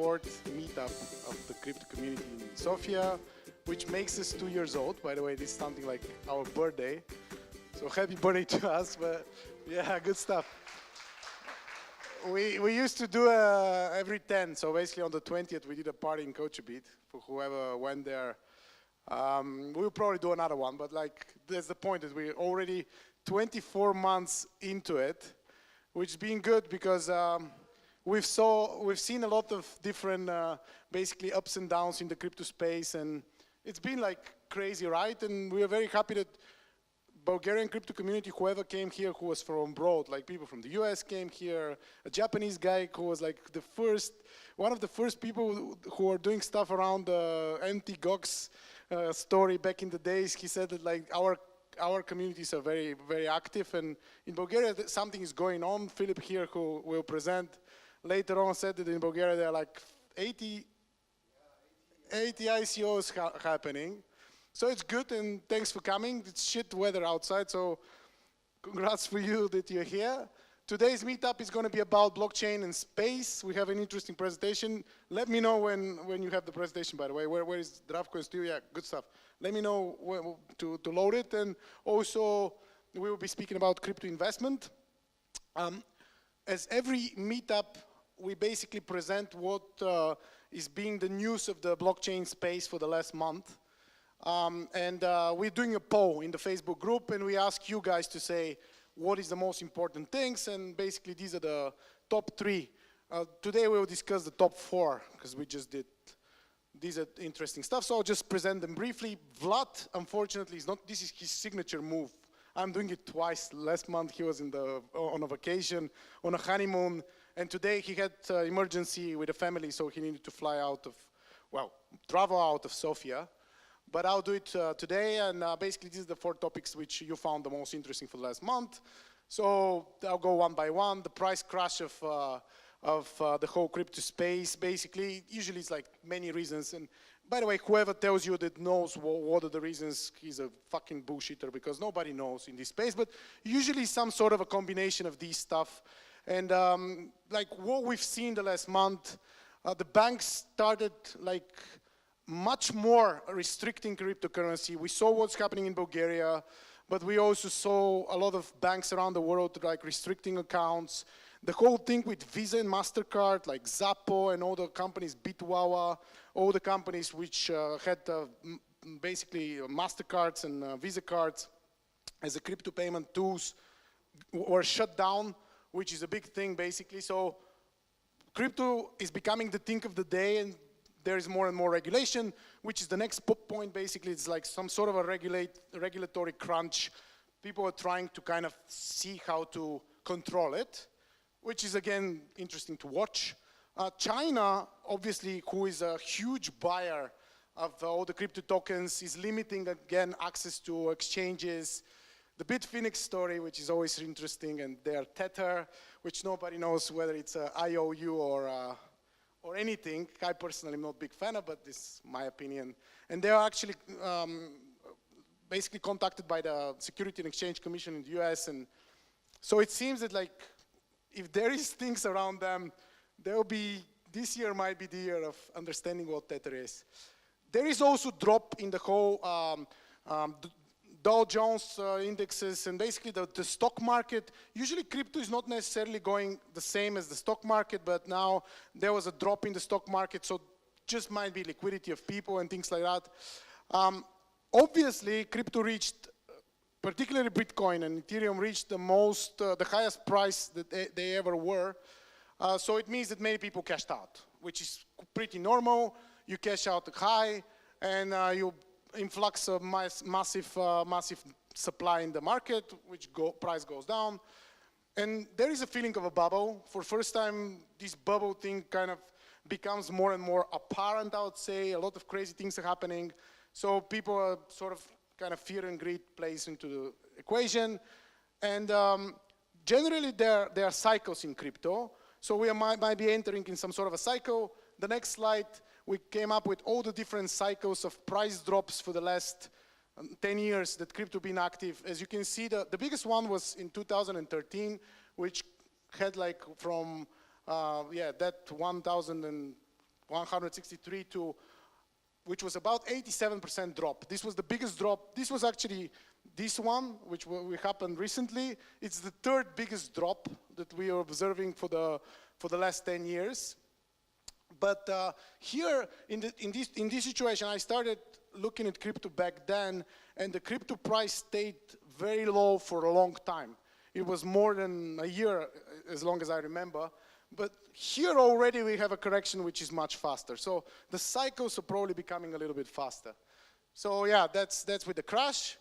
fourth meetup of the crypto community in Sofia, which makes us 2 years old. By the way, this is something like our birthday. So happy birthday to us, but yeah, good stuff. We used to do every 10, so basically on the 20th we did a party in Kochebit for whoever went there. We'll probably do another one, but like that's the point, is we're already 24 months into it, which has been good because we've seen a lot of different basically ups and downs in the crypto space, and it's been like crazy, right? And we are very happy that Bulgarian crypto community, whoever came here who was from abroad, like people from the US came here, a Japanese guy who was like one of the first people who are doing stuff around the anti-gox story back in the days. He said that like our communities are very, very active, and in Bulgaria something is going on. Philip here, who will present later on, said that in Bulgaria there are like 80 ICOs happening. So it's good, and thanks for coming. It's shit weather outside, so congrats for you that you're here. Today's meetup is going to be about blockchain and space. We have an interesting presentation. Let me know when you have the presentation, by the way. Where is Zdravko and Stoil? Yeah, good stuff. Let me know to load it. And also, we will be speaking about crypto investment. As every meetup, we basically present what is being the news of the blockchain space for the last month. We're doing a poll in the Facebook group, and we ask you guys to say what is the most important things, and basically these are the top 3. Today we will discuss the top 4, because we just did, these are interesting stuff, so I'll just present them briefly. Vlad, unfortunately, this is his signature move. I'm doing it twice. Last month he was on a vacation, on a honeymoon, and today he had emergency with a family, so he needed to fly out of, well, travel out of Sofia. But I'll do it today, and basically these are the 4 topics which you found the most interesting for the last month. So I'll go one by one. The price crash of the whole crypto space, basically, usually it's like many reasons. And by the way, whoever tells you that knows what are the reasons, he's a fucking bullshitter, because nobody knows in this space. But usually some sort of a combination of these stuff. And like what we've seen the last month, the banks started like much more restricting cryptocurrency. We saw what's happening in Bulgaria, but we also saw a lot of banks around the world like restricting accounts. The whole thing with Visa and MasterCard, like Zappo and all the companies, Bitwawa, all the companies which had basically MasterCards and Visa cards as a crypto payment tools were shut down, which is a big thing basically. So crypto is becoming the thing of the day, and there is more and more regulation, which is the next point. Basically, it's like some sort of a regulatory crunch. People are trying to kind of see how to control it, which is, again, interesting to watch. China, obviously, who is a huge buyer of all the crypto tokens, is limiting, again, access to exchanges. The Bitfinex story, which is always interesting, and their Tether, which nobody knows whether it's a IOU or anything. I personally am not a big fan of, but this is my opinion. And they are actually basically contacted by the Security and Exchange Commission in the US. And so it seems that like, if there is things around them, this year might be the year of understanding what Tether is. There is also drop in the whole Dow Jones indexes, and basically the stock market. Usually crypto is not necessarily going the same as the stock market, but now there was a drop in the stock market, so just might be liquidity of people and things like that. Obviously, crypto reached, particularly Bitcoin and Ethereum, reached the highest price that they ever were. So it means that many people cashed out, which is pretty normal. You cash out high, and you influx of massive supply in the market, which price goes down. And there is a feeling of a bubble. For first time, this bubble thing kind of becomes more and more apparent, I would say. A lot of crazy things are happening. So people are sort of kind of fear and greed plays into the equation. And generally, there are cycles in crypto. So we might be entering in some sort of a cycle. The next slide, we came up with all the different cycles of price drops for the last 10 years that crypto been active. As you can see, the biggest one was in 2013, which had like from, that 1,000 and 163 to, which was about 87% drop. This was the biggest drop. This was actually this one, which happened recently. It's the third biggest drop that we are observing for the last 10 years. But here, in this situation, I started looking at crypto back then, and the crypto price stayed very low for a long time. It was more than a year, as long as I remember. But here already we have a correction which is much faster. So the cycles are probably becoming a little bit faster. So yeah, that's with the crash.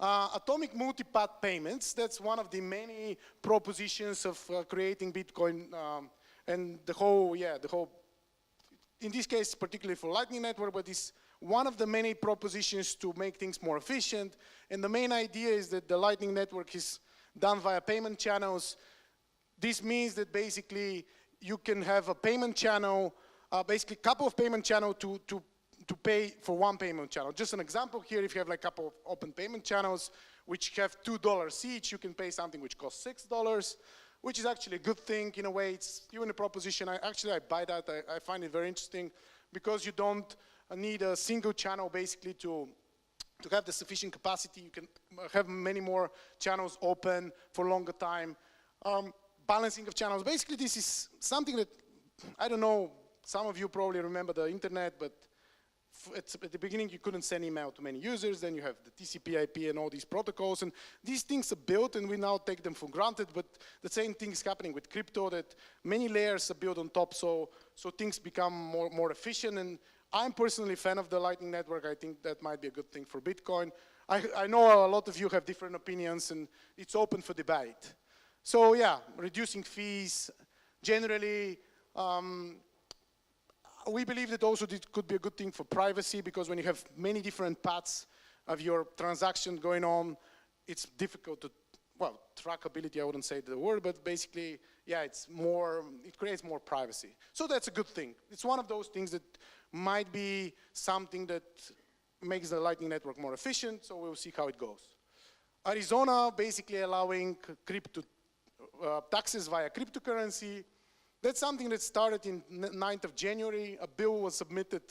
Atomic multipath payments, that's one of the many propositions of creating Bitcoin, and the whole, in this case, particularly for Lightning Network, but it's one of the many propositions to make things more efficient. And the main idea is that the Lightning Network is done via payment channels. This means that basically you can have a payment channel, basically a couple of payment channels to pay for one payment channel. Just an example here, if you have like a couple of open payment channels which have $2 each, you can pay something which costs $6. Which is actually a good thing in a way. It's even a proposition. I buy that. I find it very interesting because you don't need a single channel basically to have the sufficient capacity. You can have many more channels open for longer time. Balancing of channels. Basically, this is something that, I don't know, some of you probably remember the internet, but at the beginning you couldn't send email to many users, then you have the TCP IP and all these protocols, and these things are built and we now take them for granted, but the same thing is happening with crypto, that many layers are built on top, so things become more efficient, and I'm personally a fan of the Lightning Network. I think that might be a good thing for Bitcoin. I know a lot of you have different opinions and it's open for debate. So yeah, reducing fees, generally, we believe that also this could be a good thing for privacy, because when you have many different paths of your transaction going on, it's difficult to, well, trackability, I wouldn't say the word, but basically, yeah, it creates more privacy. So that's a good thing. It's one of those things that might be something that makes the Lightning Network more efficient, so we'll see how it goes. Arizona, basically allowing crypto taxes via cryptocurrency. That's something that started in 9th of January. A bill was submitted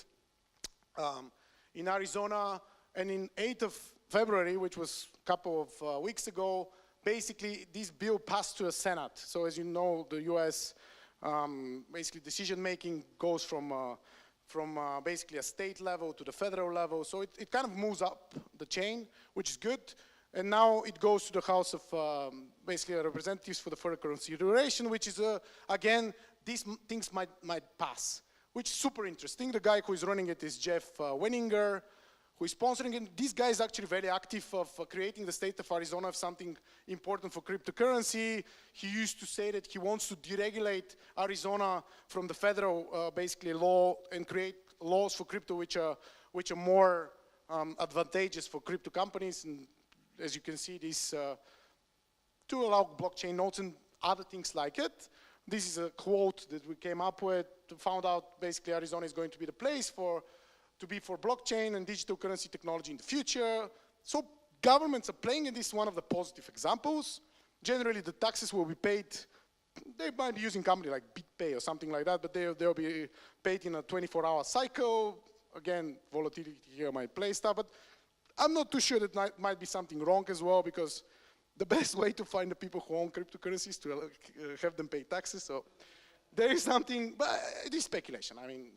in Arizona, and in 8th of February, which was a couple of weeks ago, basically this bill passed to the Senate. So as you know, the US, basically decision-making goes from basically a state level to the federal level. So it kind of moves up the chain, which is good. And now it goes to the House of basically representatives for the further consideration, which is, again, these things might pass, which is super interesting. The guy who is running it is Jeff Wenninger, who is sponsoring it. This guy is actually very active of creating the state of Arizona of something important for cryptocurrency. He used to say that he wants to deregulate Arizona from the federal, basically, law and create laws for crypto which are more advantageous for crypto companies. And as you can see, this to allow blockchain nodes and other things like it. This is a quote that we came up with to found out basically Arizona is going to be the place to be for blockchain and digital currency technology in the future. So governments are playing, and this is one of the positive examples. Generally, the taxes will be paid. They might be using company like BitPay or something like that, but they'll be paid in a 24-hour cycle. Again, volatility here might play stuff, but I'm not too sure that might be something wrong as well, because the best way to find the people who own cryptocurrencies is to have them pay taxes. So there is something, but it is speculation. I mean,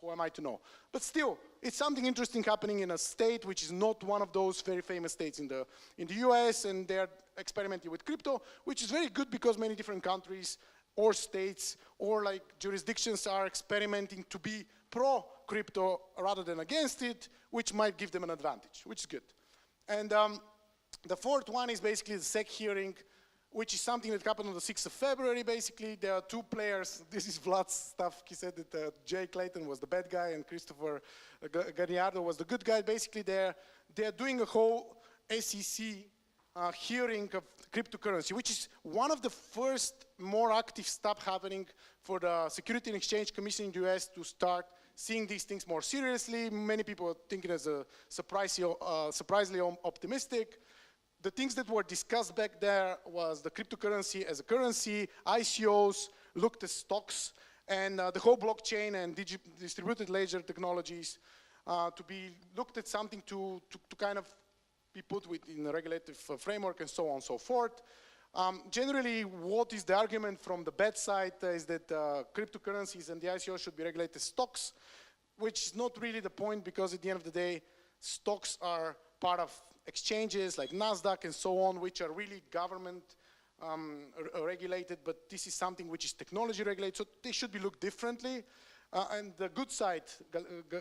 who am I to know? But still, it's something interesting happening in a state which is not one of those very famous states in the US, and they're experimenting with crypto, which is very good because many different countries or states or like jurisdictions are experimenting to be pro-crypto rather than against it, which might give them an advantage, which is good. And the fourth one is basically the SEC hearing, which is something that happened on the 6th of February, basically. There are two players. This is Vlad's stuff. He said that Jay Clayton was the bad guy and Christopher Ganiardo was the good guy. Basically, they're doing a whole SEC hearing of cryptocurrency, which is one of the first more active stuff happening for the Security and Exchange Commission in the US to start seeing these things more seriously. Many people are thinking as a surprisingly optimistic. The things that were discussed back there was the cryptocurrency as a currency, ICOs, looked at stocks, and the whole blockchain and distributed ledger technologies to be looked at something to kind of be put within a regulative framework and so on and so forth. Generally, what is the argument from the bad side is that cryptocurrencies and the ICOs should be regulated as stocks, which is not really the point, because at the end of the day, stocks are part of exchanges like NASDAQ and so on, which are really government regulated, but this is something which is technology regulated, so they should be looked differently. And the good side,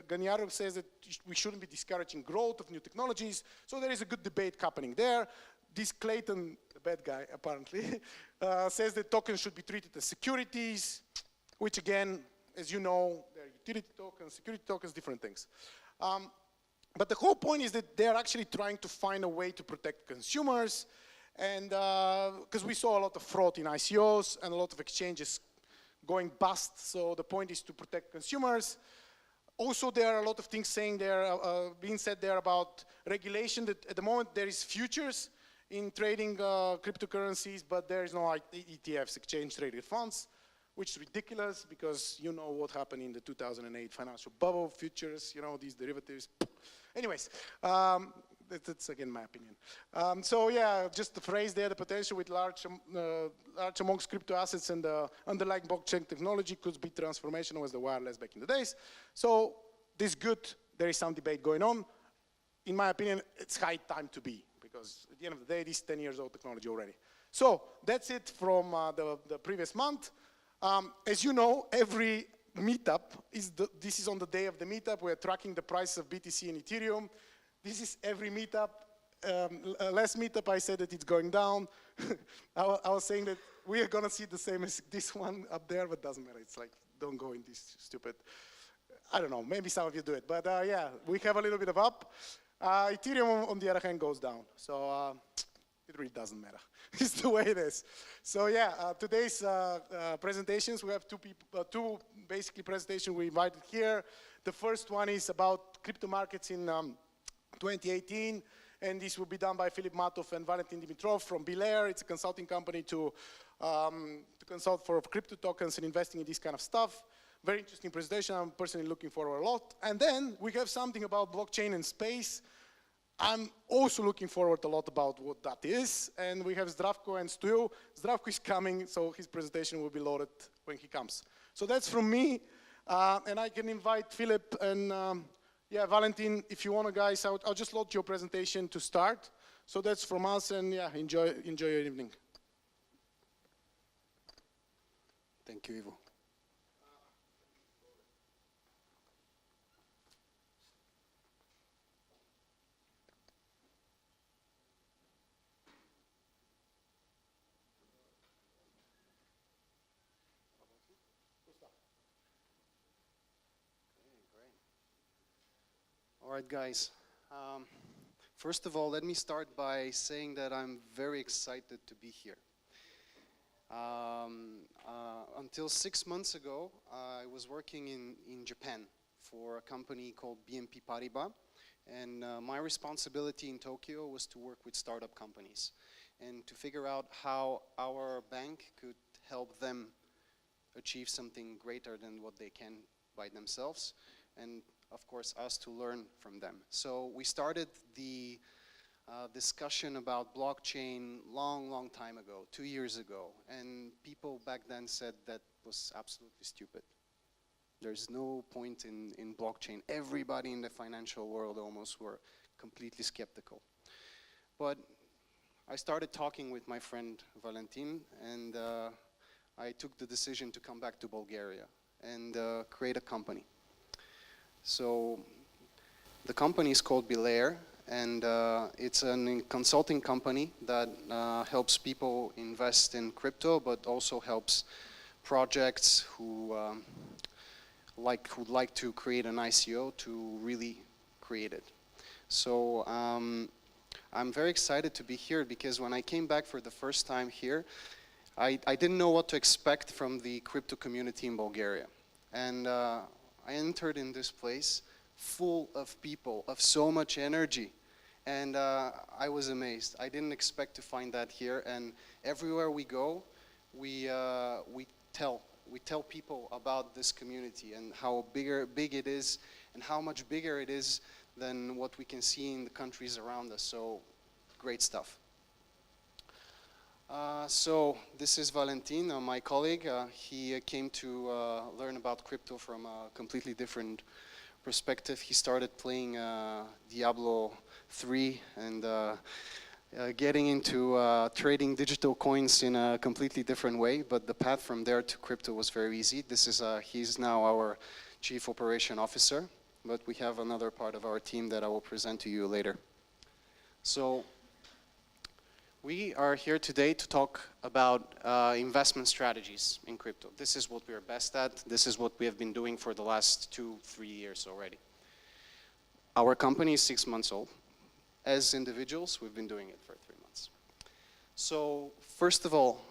Ganiarov says that we shouldn't be discouraging growth of new technologies, so there is a good debate happening there. This Clayton, the bad guy apparently, says that tokens should be treated as securities, which again, as you know, they're utility tokens, security tokens, different things. But the whole point is that they're actually trying to find a way to protect consumers, and because we saw a lot of fraud in ICOs and a lot of exchanges going bust, so the point is to protect consumers. Also, there are a lot of things being said there about regulation, that at the moment there is futures in trading cryptocurrencies, but there is no like ETFs, exchange traded funds, which is ridiculous, because you know what happened in the 2008 financial bubble, futures, you know, these derivatives. Anyways, that's again my opinion. So yeah, just the phrase there, the potential with large amongst crypto assets and the underlying blockchain technology could be transformational as the wireless back in the days. So this is good, there is some debate going on. In my opinion, it's high time to be, because at the end of the day, this is 10 years old technology already. So that's it from the previous month. As you know, every meetup, this is on the day of the meetup, we're tracking the price of BTC and Ethereum. This is every meetup. Last meetup I said that it's going down. I was saying that we are gonna see the same as this one up there, but doesn't matter. It's like, don't go in this stupid, I don't know, maybe some of you do it. But yeah, we have a little bit of up. Ethereum, on the other hand, goes down. So it really doesn't matter. It's the way it is. So yeah, today's presentations, we have two basically presentations we invited here. The first one is about crypto markets in 2018, and this will be done by Philip Matov and Valentin Dimitrov from Belayer. It's a consulting company to consult for crypto tokens and investing in this kind of stuff. Very interesting presentation. I'm personally looking forward a lot. And then we have something about blockchain and space. I'm also looking forward a lot about what that is. And we have Zdravko and Stoil. Zdravko is coming, so his presentation will be loaded when he comes. So that's from me. And I can invite Philip and yeah, Valentin, if you want to, guys, I'll just load your presentation to start. So that's from us, and yeah, enjoy your evening. Thank you, Ivo. All right, guys. First of all, let me start by saying that I'm very excited to be here. Until 6 months ago, I was working in Japan for a company called BNP Paribas, and my responsibility in Tokyo was to work with startup companies and to figure out how our bank could help them achieve something greater than what they can by themselves, and of course us to learn from them. So we started the discussion about blockchain long time ago, 2 years ago, and people back then said that was absolutely stupid. There's no point in blockchain. Everybody in the financial world almost were completely skeptical. But I started talking with my friend Valentin, and I took the decision to come back to Bulgaria and create a company. So the company is called Belayer, and it's a consulting company that helps people invest in crypto, but also helps projects who would like to create an ICO to really create it. So I'm very excited to be here, because when I came back for the first time here, I didn't know what to expect from the crypto community in Bulgaria. And I entered in this place full of people, of so much energy, and I was amazed. I didn't expect to find that here, and everywhere we go, we tell we tell people about this community and how big it is and how much bigger it is than what we can see in the countries around us. So great stuff. So this is Valentin, my colleague. He came to learn about crypto from a completely different perspective. He started playing Diablo 3 and getting into trading digital coins in a completely different way, but the path from there to crypto was very easy. This is he's now our Chief Operation Officer, but we have another part of our team that I will present to you later. So we are here today to talk about investment strategies in crypto. This is what we are best at. This is what we have been doing for the last 2-3 years already. Our company is 6 months old. As individuals, we've been doing it for 3 months. So first of all,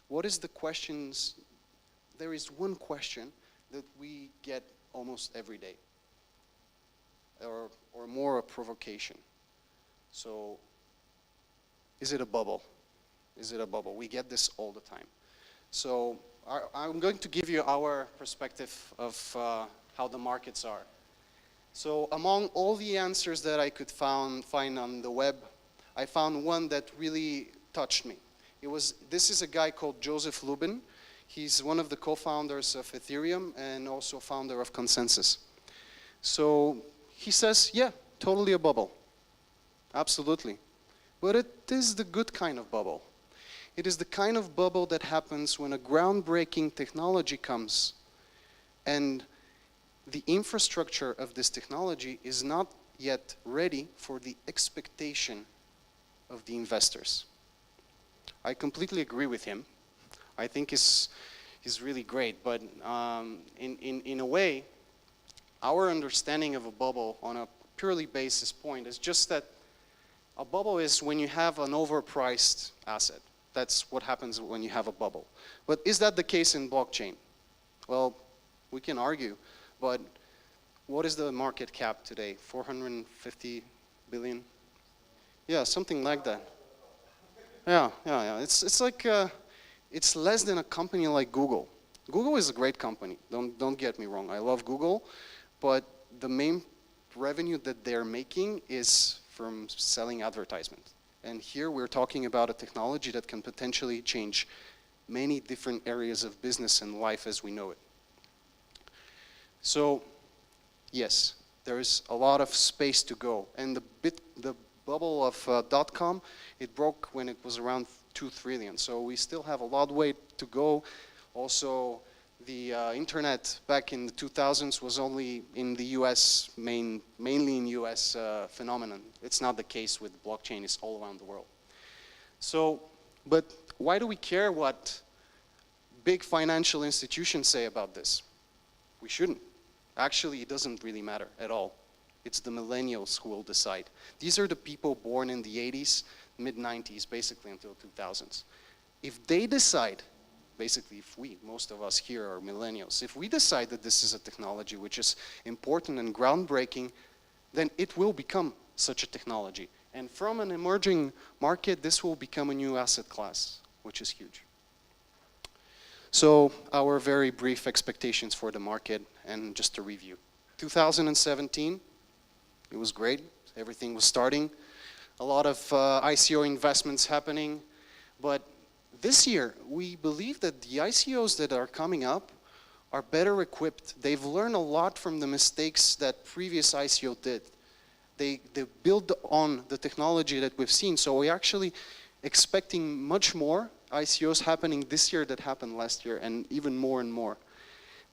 what is the questions? There is one question that we get almost every day, or more a provocation. So, is it a bubble? Is it a bubble? We get this all the time. So I'm going to give you our perspective of how the markets are. So among all the answers that I could find on the web, I found one that really touched me. This is a guy called Joseph Lubin. He's one of the co-founders of Ethereum and also founder of Consensus. So he says, yeah, totally a bubble. Absolutely. But it is the good kind of bubble. It is the kind of bubble that happens when a groundbreaking technology comes and the infrastructure of this technology is not yet ready for the expectation of the investors. I completely agree with him. I think he's really great, but in a way, our understanding of a bubble on a purely basis point is just that a bubble is when you have an overpriced asset. That's what happens when you have a bubble. But is that the case in blockchain? Well, we can argue, but what is the market cap today? 450 billion? Yeah, something like that. Yeah. It's like, it's less than a company like Google. Google is a great company, don't get me wrong. I love Google, but the main revenue that they're making is from selling advertisement. And here we're talking about a technology that can potentially change many different areas of business and life as we know it. So, yes, there is a lot of space to go. And the bubble of .com, it broke when it was around 2 trillion. So we still have a lot of way to go. Also, the internet back in the 2000s was only in the US, mainly in US phenomenon. It's not the case with blockchain, it's all around the world. So, but why do we care what big financial institutions say about this? We shouldn't. Actually, it doesn't really matter at all. It's the millennials who will decide. These are the people born in the 80s, mid-90s, basically until 2000s. If they decide, basically if most of us here are millennials, if we decide that this is a technology which is important and groundbreaking, then it will become such a technology. And from an emerging market, this will become a new asset class, which is huge. So our very brief expectations for the market, and just to review. 2017, it was great. Everything was starting. A lot of ICO investments happening. But this year, we believe that the ICOs that are coming up are better equipped. They've learned a lot from the mistakes that previous ICO did. They build on the technology that we've seen. So we're actually expecting much more ICOs happening this year that happened last year, and even more and more.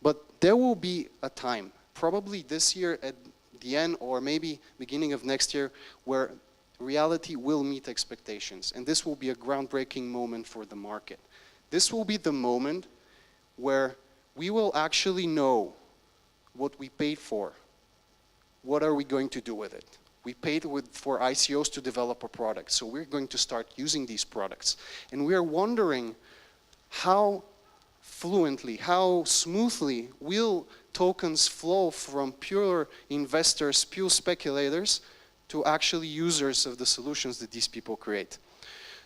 But there will be a time, probably this year at the end, or maybe beginning of next year, where reality will meet expectations. And this will be a groundbreaking moment for the market. This will be the moment where we will actually know what we paid for. What are we going to do with it? We paid for ICOs to develop a product, so we're going to start using these products. And we are wondering how fluently, how smoothly will tokens flow from pure investors, pure speculators, to actually users of the solutions that these people create.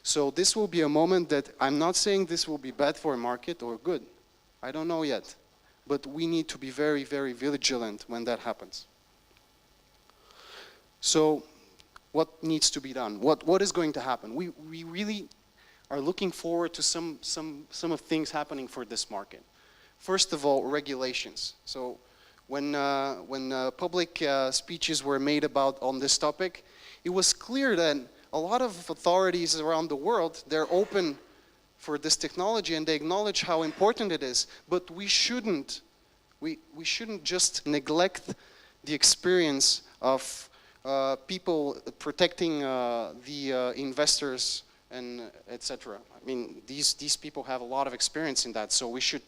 So this will be a moment that I'm not saying this will be bad for a market or good. I don't know yet. But we need to be very, very vigilant when that happens. So what needs to be done? What is going to happen? We really are looking forward to some of things happening for this market. First of all, regulations. So when public speeches were made on this topic, it was clear that a lot of authorities around the world, they're open for this technology and they acknowledge how important it is, but we shouldn't just neglect the experience of people protecting the investors and etc. I mean, these people have a lot of experience in that, so we should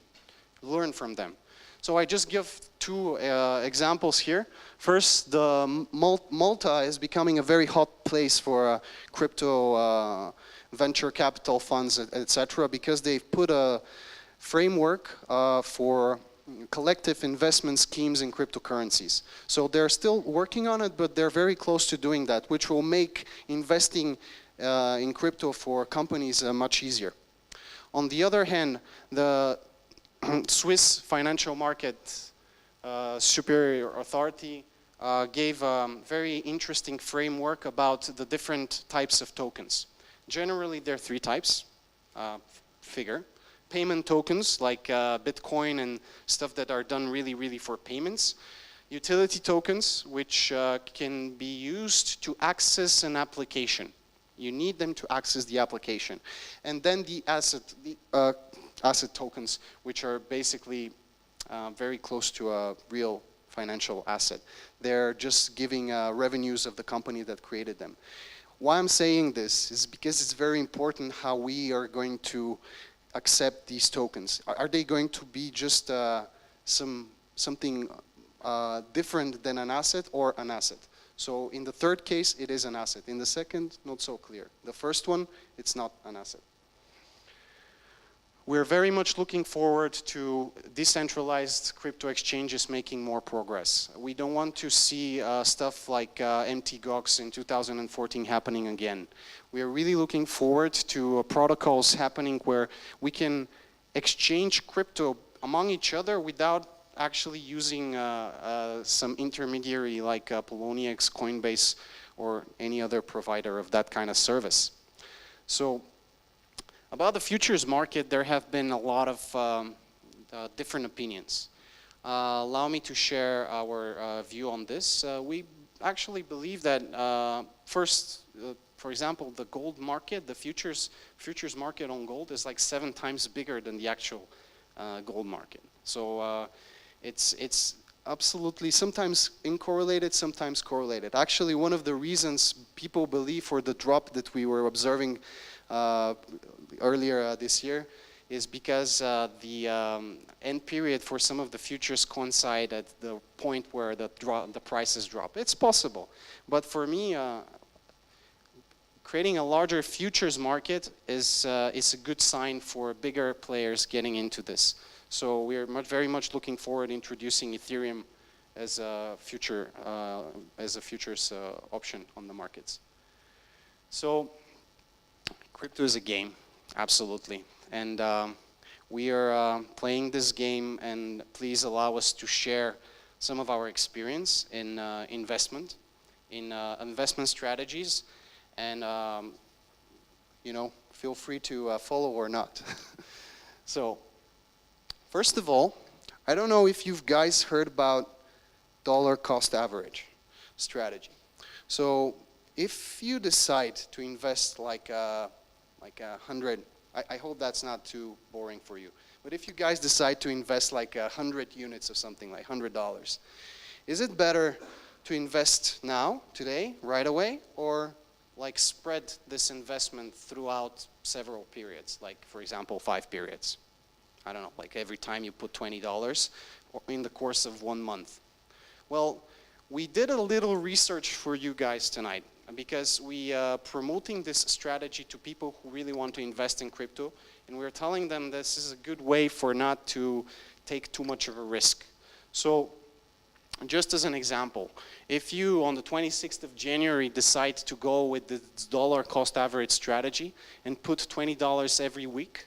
learn from them. So I just give two examples here. First, Malta is becoming a very hot place for crypto venture capital funds, etc., because they've put a framework for collective investment schemes in cryptocurrencies. So they're still working on it, but they're very close to doing that, which will make investing in crypto for companies much easier. On the other hand, the Swiss Financial Market Superior Authority gave a very interesting framework about the different types of tokens. Generally, there are three types, figure. Payment tokens, like Bitcoin and stuff that are done really for payments. Utility tokens, which can be used to access an application. You need them to access the application. And then the asset tokens, which are basically very close to a real financial asset. They're just giving revenues of the company that created them. Why I'm saying this is because it's very important how we are going to accept these tokens. Are they going to be just something different than an asset or an asset? So in the third case, it is an asset. In the second, not so clear. The first one, it's not an asset. We're very much looking forward to decentralized crypto exchanges making more progress. We don't want to see stuff like MTGOX in 2014 happening again. We are really looking forward to protocols happening where we can exchange crypto among each other without actually using some intermediary like Poloniex, Coinbase, or any other provider of that kind of service. So, about the futures market, there have been a lot of different opinions. Allow me to share our view on this. We actually believe that first, for example, the gold market, the futures market on gold is like 7 times bigger than the actual gold market. So it's absolutely sometimes uncorrelated, sometimes correlated. Actually, one of the reasons people believe for the drop that we were observing earlier this year is because the end period for some of the futures coincide at the point where the prices drop. It's possible, but for me, creating a larger futures market is a good sign for bigger players getting into this. So we're very much looking forward to introducing Ethereum as a futures option on the markets. So crypto is a game, absolutely. And we are playing this game, and please allow us to share some of our experience in investment strategies, and you know, feel free to follow or not. So, first of all, I don't know if you guys heard about dollar cost average strategy. So, if you decide to invest like 100, I hope that's not too boring for you, but if you guys decide to invest like 100 units of something, like $100, is it better to invest now, today, right away, or like spread this investment throughout several periods, like for example 5 periods? I don't know, like every time you put $20 in the course of 1 month. Well, we did a little research for you guys tonight, because we are promoting this strategy to people who really want to invest in crypto, and we're telling them this is a good way for not to take too much of a risk. So, just as an example, if you on the 26th of January decide to go with the dollar cost average strategy and put $20 every week,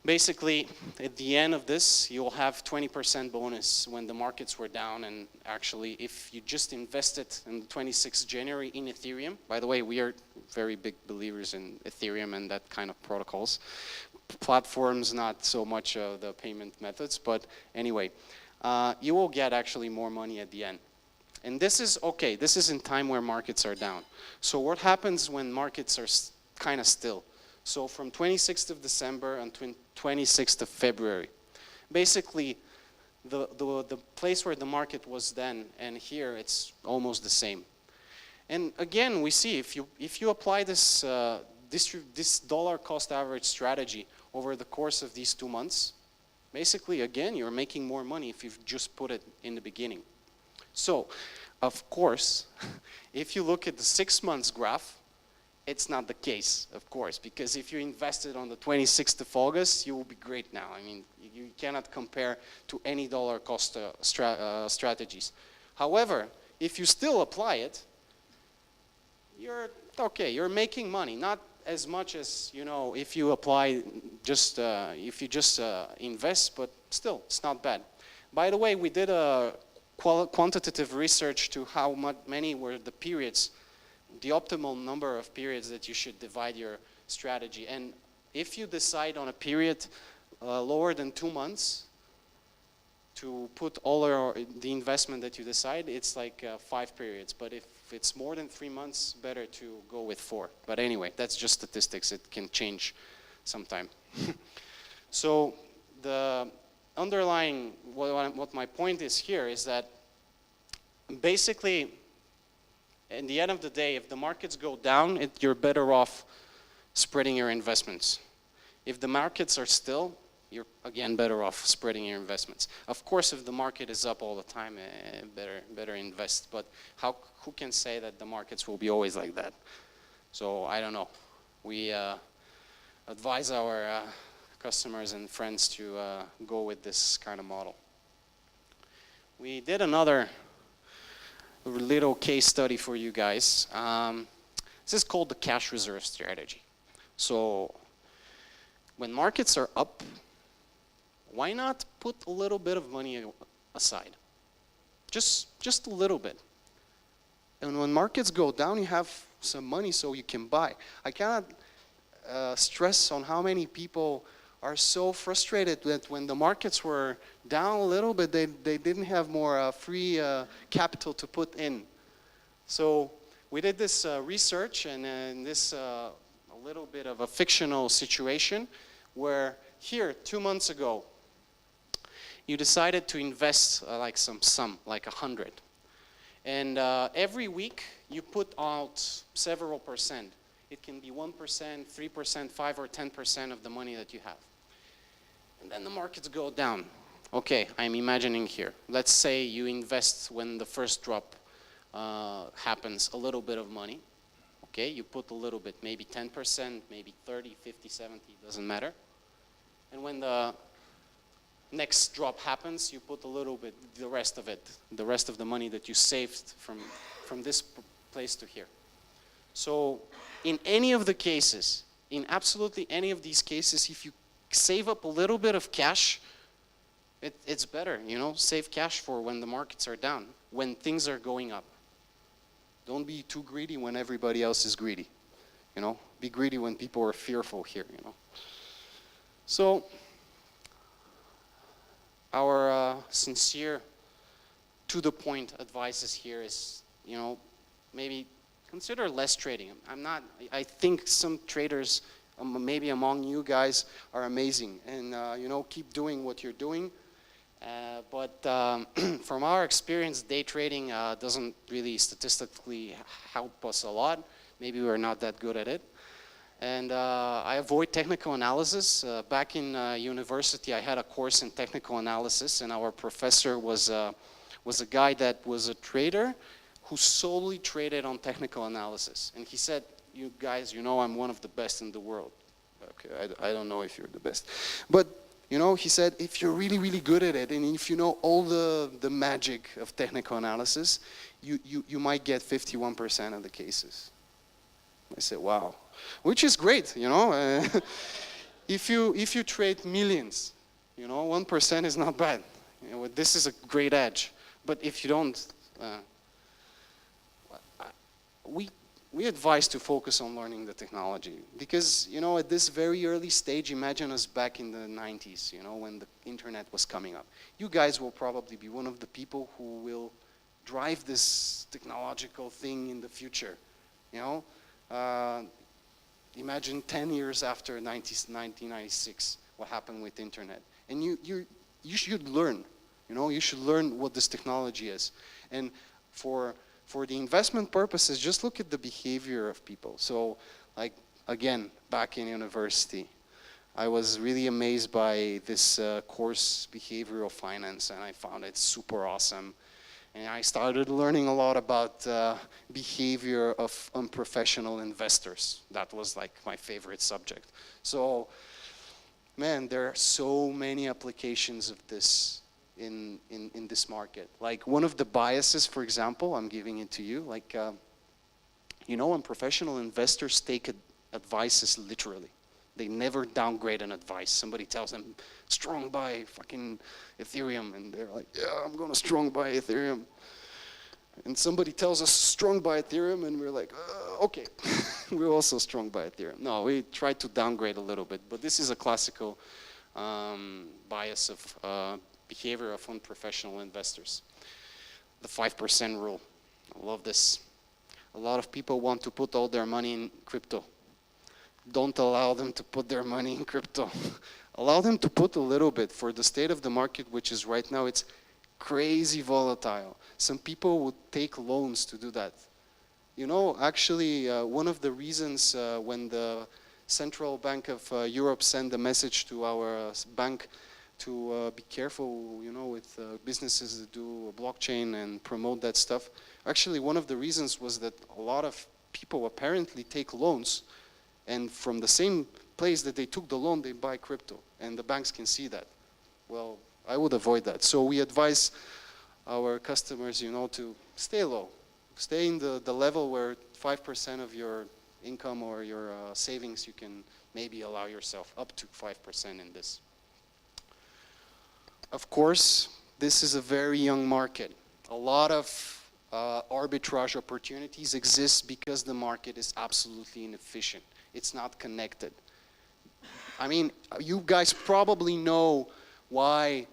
basically, at the end of this, you'll have 20% bonus when the markets were down. And actually, if you just invested in the 26th January in Ethereum, by the way, we are very big believers in Ethereum and that kind of protocols. Platforms, not so much the payment methods, but anyway, you will get actually more money at the end. And this is okay, this is in time where markets are down. So what happens when markets are kind of still? So from 26th of December and 26th of February, basically the place where the market was then and here, it's almost the same. And again, we see if you apply this this dollar cost average strategy over the course of these 2 months, basically again, you're making more money if you've just put it in the beginning. So, of course, if you look at the 6 months graph, it's not the case, of course, because if you invested on the 26th of August, you will be great now. I mean, you cannot compare to any dollar cost strategies. However, if you still apply it, you're okay, you're making money, not as much as, you know, if you apply just, if you just invest, but still, it's not bad. By the way, we did a quantitative research to how many were the periods, the optimal number of periods that you should divide your strategy. And if you decide on a period lower than 2 months to put all the investment that you decide, it's like 5 periods. But if it's more than 3 months, better to go with 4. But anyway, that's just statistics. It can change sometime. So the underlying, what my point is here is that basically, in the end of the day, if the markets go down, you're better off spreading your investments. If the markets are still, you're again better off spreading your investments. Of course, if the market is up all the time, better invest. But who can say that the markets will be always like that? So I don't know. We advise our customers and friends to go with this kind of model. We did another little case study for you guys. This is called the cash reserve strategy. So when markets are up, why not put a little bit of money aside? Just a little bit. And when markets go down, you have some money so you can buy. I cannot stress on how many people are so frustrated that when the markets were down a little bit, they didn't have more free capital to put in. So we did this research and in this a little bit of a fictional situation where here 2 months ago you decided to invest like some sum, like 100. And every week you put out several percent. It can be 1%, 3%, 5 or 10% of the money that you have. And then the markets go down. Okay, I'm imagining here. Let's say you invest when the first drop happens, a little bit of money. Okay, you put a little bit, maybe 10%, maybe 30, 50, 70, doesn't matter. And when the next drop happens, you put a little bit, the rest of it, the rest of the money that you saved from this place to here. So in any of the cases, in absolutely any of these cases, if you save up a little bit of cash, it's better, you know, save cash for when the markets are down, when things are going up. Don't be too greedy when everybody else is greedy, you know. Be greedy when people are fearful here, you know. So our sincere, to the point advices here is, you know, maybe consider less trading. I think some traders, maybe among you guys, are amazing and you know, keep doing what you're doing. But from our experience, day trading doesn't really statistically help us a lot. Maybe we're not that good at it. And I avoid technical analysis. Back in university, I had a course in technical analysis, and our professor was a guy that was a trader who solely traded on technical analysis. And he said, you guys, you know I'm one of the best in the world. Okay, I don't know if you're the best. But, you know, he said, if you're really, really good at it, and if you know all the magic of technical analysis, you might get 51% of the cases. I said, wow. Which is great, you know. if you trade millions, you know, 1% is not bad. You know, this is a great edge. But if you don't, we advise to focus on learning the technology, because, you know, at this very early stage, imagine us back in the 90s, you know, when the internet was coming up. You guys will probably be one of the people who will drive this technological thing in the future, you know. Imagine 10 years after 1996, what happened with internet. And you should learn, you know, you should learn what this technology is. And for the investment purposes, just look at the behavior of people. So, like, again, back in university, I was really amazed by this course, Behavioral Finance, and I found it super awesome. And I started learning a lot about behavior of unprofessional investors. That was like my favorite subject. So, man, there are so many applications of this in this market. Like, one of the biases, for example, I'm giving it to you, like, you know, unprofessional investors take advices literally. They never downgrade an advice. Somebody tells them, strong buy fucking Ethereum, and they're like, yeah, I'm gonna strong buy Ethereum. And somebody tells us strong buy Ethereum, and we're like, okay, we're also strong buy Ethereum. No, we try to downgrade a little bit, but this is a classical bias of behavior of unprofessional investors. The 5% rule, I love this. A lot of people want to put all their money in crypto. Don't allow them to put their money in crypto. Allow them to put a little bit. For the state of the market, which is right now, it's crazy volatile. Some people would take loans to do that. You know, actually, one of the reasons when the Central Bank of Europe sent a message to our bank to be careful, you know, with businesses that do blockchain and promote that stuff. Actually, one of the reasons was that a lot of people apparently take loans, and from the same place that they took the loan, they buy crypto, and the banks can see that. Well, I would avoid that. So we advise our customers, you know, to stay low. Stay in the level where 5% of your income or your savings, you can maybe allow yourself up to 5% in this. Of course, this is a very young market. A lot of arbitrage opportunities exist because the market is absolutely inefficient. It's not connected. I mean, you guys probably know why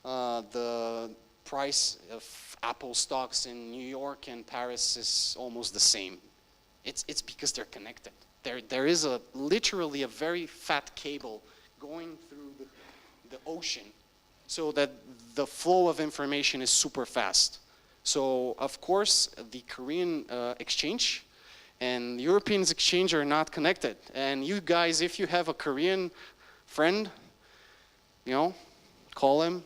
the price of Apple stocks in New York and Paris is almost the same. It's because they're connected. There is literally a very fat cable going through the ocean, so that the flow of information is super fast. So, of course, the Korean exchange and European exchange are not connected. And you guys, if you have a Korean friend, you know, call him,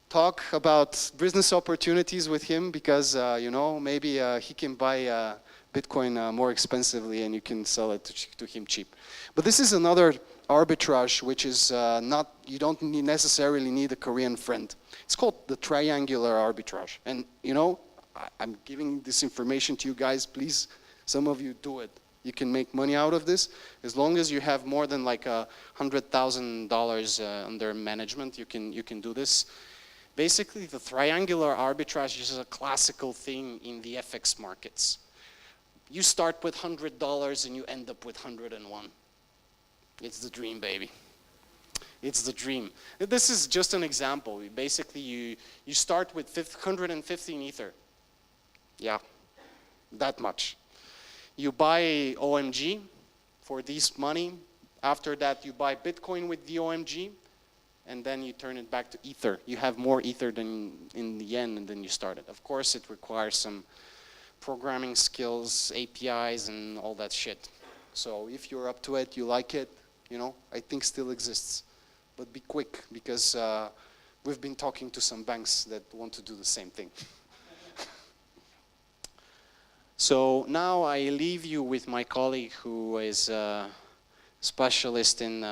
talk about business opportunities with him, because, you know, maybe he can buy Bitcoin more expensively and you can sell it to him cheap. But this is another arbitrage, which is you don't necessarily need a Korean friend. It's called the triangular arbitrage. And, you know, I'm giving this information to you guys. Please, some of you do it. You can make money out of this. As long as you have more than like $100,000 under management, you can do this. Basically, the triangular arbitrage is a classical thing in the FX markets. You start with $100 and you end up with 101. It's the dream, baby. It's the dream. This is just an example. Basically, you start with 115 Ether. Yeah, that much. You buy OMG for this money. After that, you buy Bitcoin with the OMG, and then you turn it back to Ether. You have more Ether than in the end, and then you start it. Of course, it requires some programming skills, APIs, and all that shit. So if you're up to it, you like it, you know, I think still exists. But be quick, because we've been talking to some banks that want to do the same thing. So now I leave you with my colleague who is a specialist in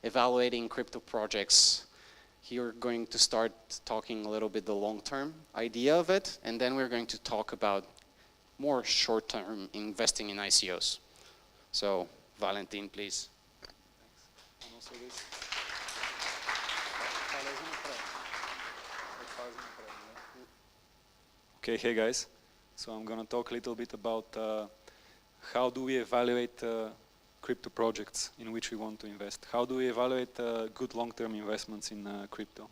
evaluating crypto projects. Here we're going to start talking a little bit the long-term idea of it, and then we're going to talk about more short-term investing in ICOs. So, Valentin, please. And also this. Okay, hey guys. So I'm gonna talk a little bit about how do we evaluate crypto projects in which we want to invest. How do we evaluate good long-term investments in crypto?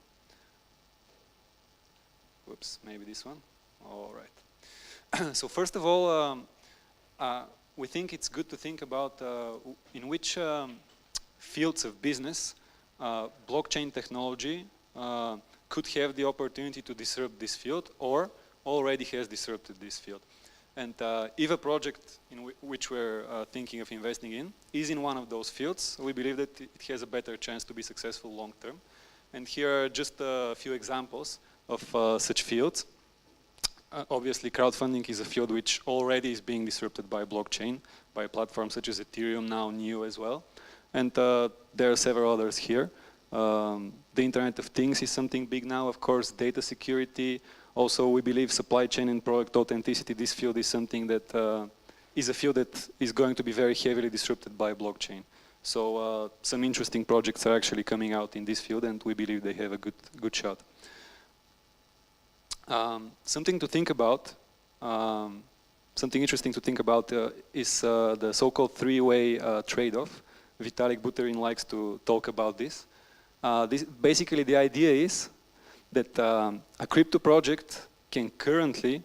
Whoops, maybe this one. All right. So first of all, we think it's good to think about in which fields of business blockchain technology could have the opportunity to disrupt this field or already has disrupted this field. And if a project in which we're thinking of investing in is in one of those fields, we believe that it has a better chance to be successful long term. And here are just a few examples of such fields. Obviously, crowdfunding is a field which already is being disrupted by blockchain, by platforms such as Ethereum, now new as well. And there are several others here. The Internet of Things is something big now, of course, data security. Also, we believe supply chain and product authenticity. This field is something that is a field that is going to be very heavily disrupted by blockchain. So some interesting projects are actually coming out in this field, and we believe they have a good shot. Something to think about, something interesting to think about is the so-called three-way trade-off. Vitalik Buterin likes to talk about this. Basically, the idea is that a crypto project can currently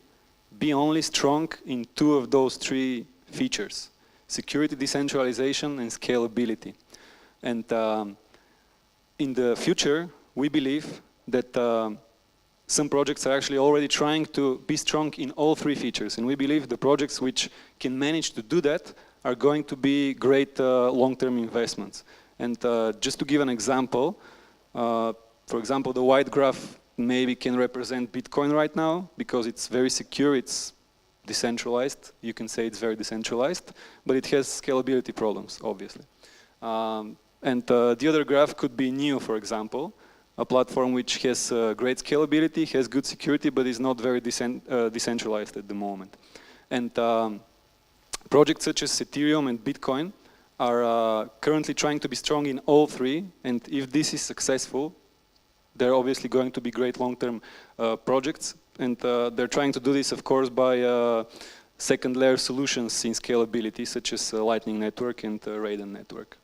be only strong in two of those three features: security, decentralization, and scalability. And in the future, we believe that some projects are actually already trying to be strong in all three features. And we believe the projects which can manage to do that are going to be great long-term investments. And just to give an example, for example, the white graph maybe can represent Bitcoin right now because it's very secure, it's decentralized. You can say it's very decentralized, but it has scalability problems, obviously. And the other graph could be NEO, for example, a platform which has great scalability, has good security, but is not very decentralized at the moment. And projects such as Ethereum and Bitcoin are currently trying to be strong in all three, and if this is successful, they're obviously going to be great long-term projects, and they're trying to do this, of course, by second-layer solutions in scalability, such as Lightning Network and Raiden Network.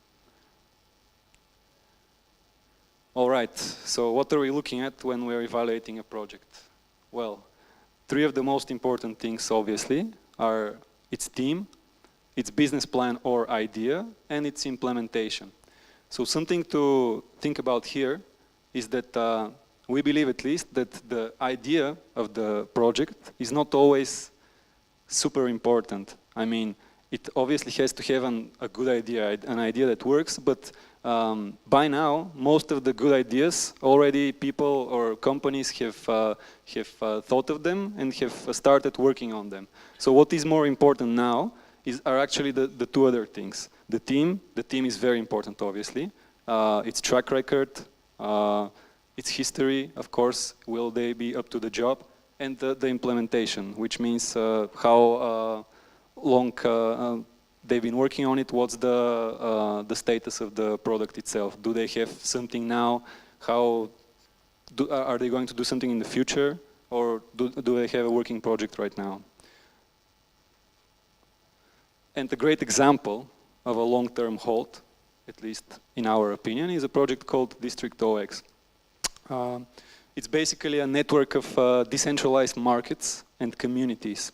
All right, so what are we looking at when we're evaluating a project? Well, three of the most important things, obviously, are its team, its business plan or idea, and its implementation. So something to think about here is that we believe at least that the idea of the project is not always super important. I mean, it obviously has to have a good idea, an idea that works, but by now, most of the good ideas already people or companies have thought of them and have started working on them. So what is more important now are actually the two other things. The team is very important, obviously. Its track record, its history, of course, will they be up to the job, and the implementation, which means how long they've been working on it, what's the status of the product itself. Do they have something now? Are they going to do something in the future, or do they have a working project right now? And a great example of a long-term hold, at least in our opinion, is a project called District.OX. It's basically a network of decentralized markets and communities,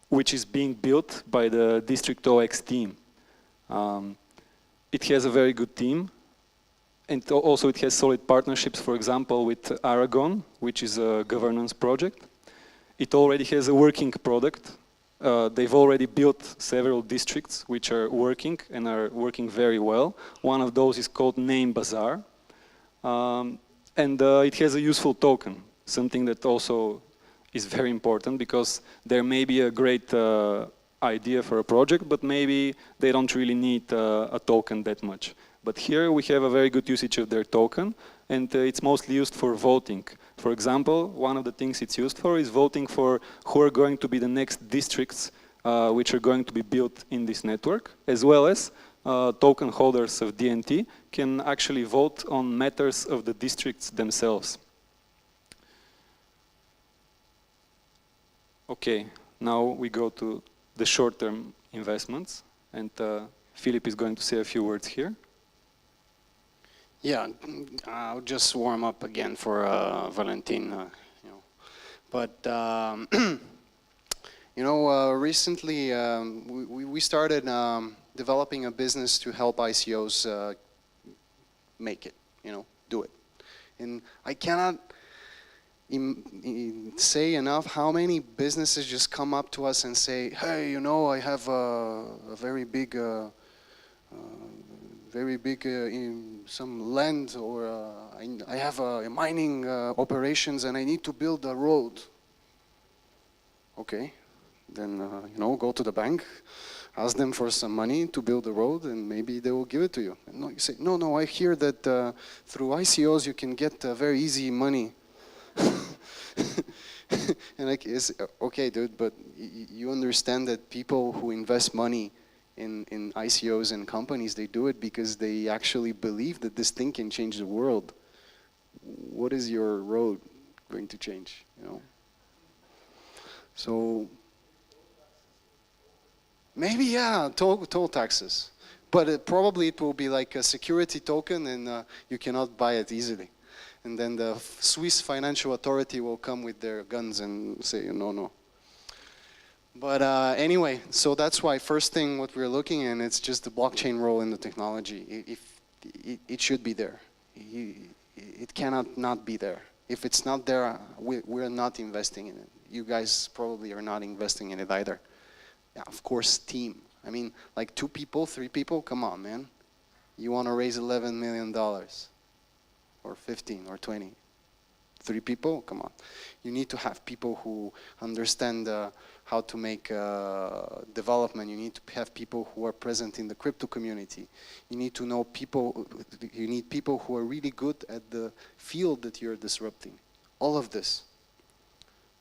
which is being built by the District.OX team. It has a very good team, and also it has solid partnerships, for example, with Aragon, which is a governance project. It already has a working product. They've already built several districts which are working and are working very well. One of those is called Name Bazaar. And it has a useful token, something that also is very important because there may be a great idea for a project, but maybe they don't really need a token that much. But here we have a very good usage of their token, and it's mostly used for voting. For example, one of the things it's used for is voting for who are going to be the next districts which are going to be built in this network, as well as token holders of DNT can actually vote on matters of the districts themselves. Okay, now we go to the short-term investments, and Philip is going to say a few words here. Yeah, I'll just warm up again for Valentin. But recently we started developing a business to help ICOs make it, do it. And I cannot say enough how many businesses just come up to us and say, hey, I have a very big some land, or I have mining operations and I need to build a road. Okay, then go to the bank, ask them for some money to build a road, and maybe they will give it to you. No, you say, no, I hear that through ICOs you can get very easy money. And okay, dude, but you understand that people who invest money in ICOs and companies, they do it because they actually believe that this thing can change the world. What is your road going to change, So maybe, yeah, toll taxes. But probably it will be like a security token, and you cannot buy it easily. And then the Swiss financial authority will come with their guns and say, no. But anyway, so that's why first thing what we're looking at, it's just the blockchain role in the technology. If it should be there. It cannot not be there. If it's not there, we're not investing in it. You guys probably are not investing in it either. Yeah, of course, team. I mean, like 2 people, 3 people, come on, man. You want to raise $11 million or 15 or 20. 3 people, come on. You need to have people who understand how to make development. You need to have people who are present in the crypto community. You need to know people, you need people who are really good at the field that you're disrupting. All of this.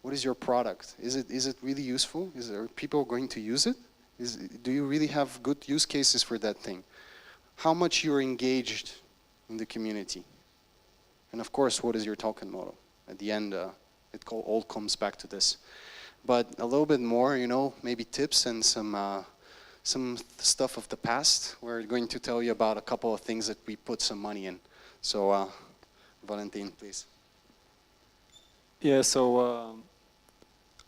What is your product? Is it really useful? Are people going to use it? Do you really have good use cases for that thing? How much you're engaged in the community? And of course, what is your token model? At the end, it all comes back to this. But a little bit more, maybe tips and some stuff of the past. We're going to tell you about a couple of things that we put some money in. So, Valentin, please. Yeah, so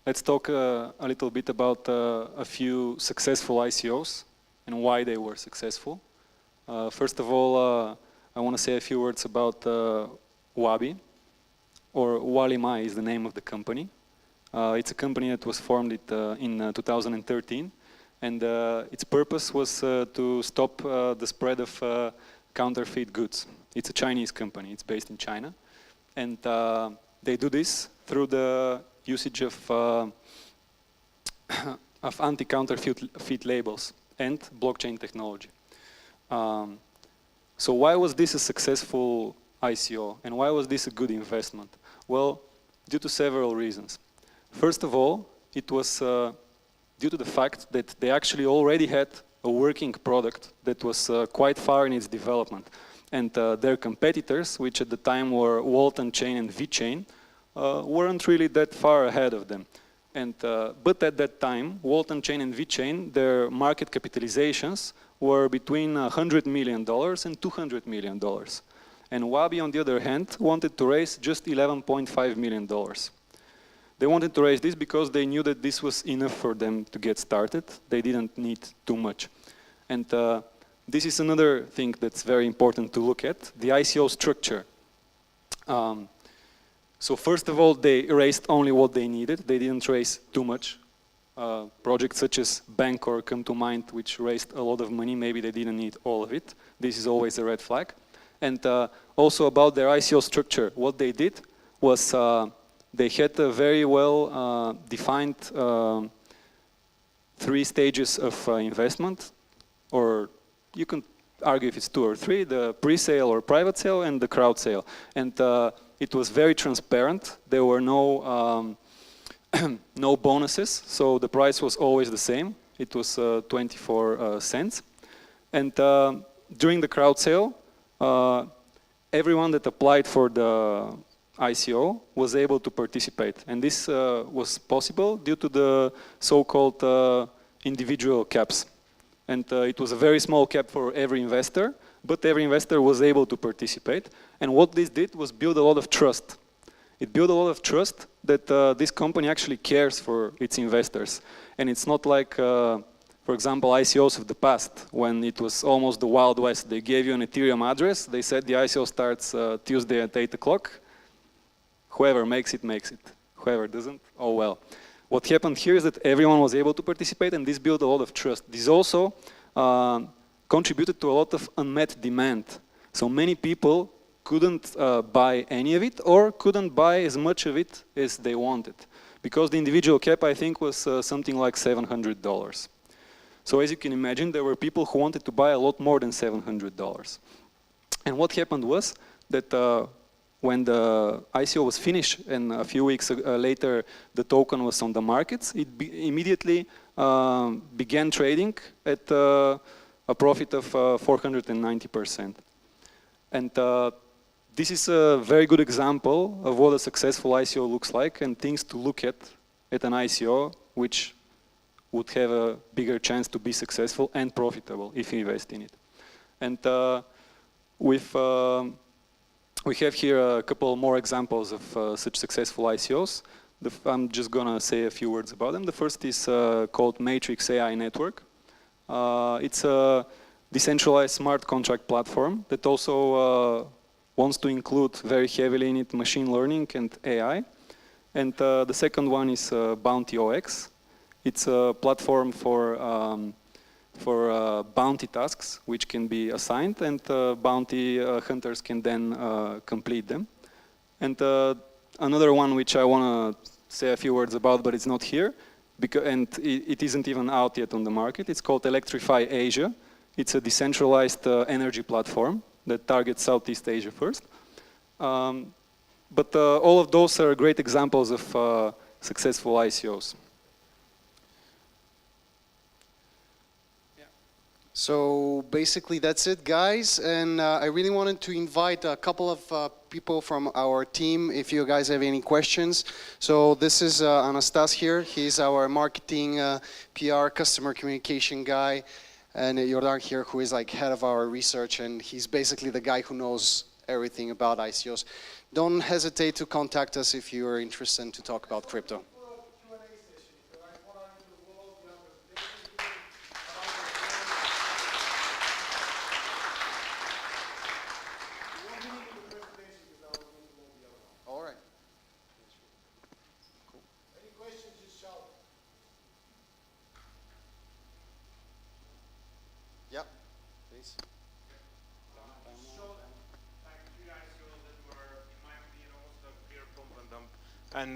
let's talk a little bit about a few successful ICOs and why they were successful. First of all, I want to say a few words about Wabi, or Walimai is the name of the company. It's a company that was formed in 2013, and its purpose was to stop the spread of counterfeit goods. It's a Chinese company, it's based in China, and they do this through the usage of anti-counterfeit labels and blockchain technology. So why was this a successful ICO, and why was this a good investment? Well, due to several reasons. First of all, it was due to the fact that they actually already had a working product that was quite far in its development. And their competitors, which at the time were Walton Chain and VeChain, weren't really that far ahead of them. And, but at that time, Walton Chain and VeChain, their market capitalizations were between $100 million and $200 million. And Wabi, on the other hand, wanted to raise just $11.5 million. They wanted to raise this because they knew that this was enough for them to get started. They didn't need too much. And this is another thing that's very important to look at, the ICO structure. So first of all, they raised only what they needed. They didn't raise too much. Projects such as Bancor come to mind, which raised a lot of money. Maybe they didn't need all of it. This is always a red flag. And also about their ICO structure, what they did was they had a very well defined 3 stages of investment, or you can argue if it's 2 or 3, the pre-sale or private sale and the crowd sale. And it was very transparent. There were no, no bonuses, so the price was always the same. It was 24 cents. And during the crowd sale, everyone that applied for the ICO was able to participate. And this was possible due to the so-called individual caps. And it was a very small cap for every investor, but every investor was able to participate. And what this did was build a lot of trust. It built a lot of trust that this company actually cares for its investors. And it's not like, for example, ICOs of the past, when it was almost the Wild West. They gave you an Ethereum address. They said the ICO starts Tuesday at 8 o'clock. Whoever makes it, makes it. Whoever doesn't, oh well. What happened here is that everyone was able to participate, and this built a lot of trust. This also contributed to a lot of unmet demand. So many people couldn't buy any of it, or couldn't buy as much of it as they wanted. Because the individual cap, I think, was something like $700. So as you can imagine, there were people who wanted to buy a lot more than $700. And what happened was that when the ICO was finished and a few weeks later the token was on the markets, it immediately began trading at a profit of 490%. And this is a very good example of what a successful ICO looks like and things to look at an ICO which would have a bigger chance to be successful and profitable if you invest in it. And we have here a couple more examples of such successful ICOs. I'm just gonna say a few words about them. The first is called Matrix AI Network. It's a decentralized smart contract platform that also wants to include very heavily in it machine learning and AI. And the second one is Bounty OX. It's a platform for bounty tasks which can be assigned, and bounty hunters can then complete them. And another one which I want to say a few words about, but it's not here, and it isn't even out yet on the market. It's called Electrify Asia. It's a decentralized energy platform that targets Southeast Asia first. But all of those are great examples of successful ICOs. So basically that's it, guys, and I really wanted to invite a couple of people from our team if you guys have any questions. So this is Anastas here. He's our marketing, PR, customer communication guy, and Jordan here, who is like head of our research, and he's basically the guy who knows everything about ICOs. Don't hesitate to contact us if you are interested to talk about crypto. And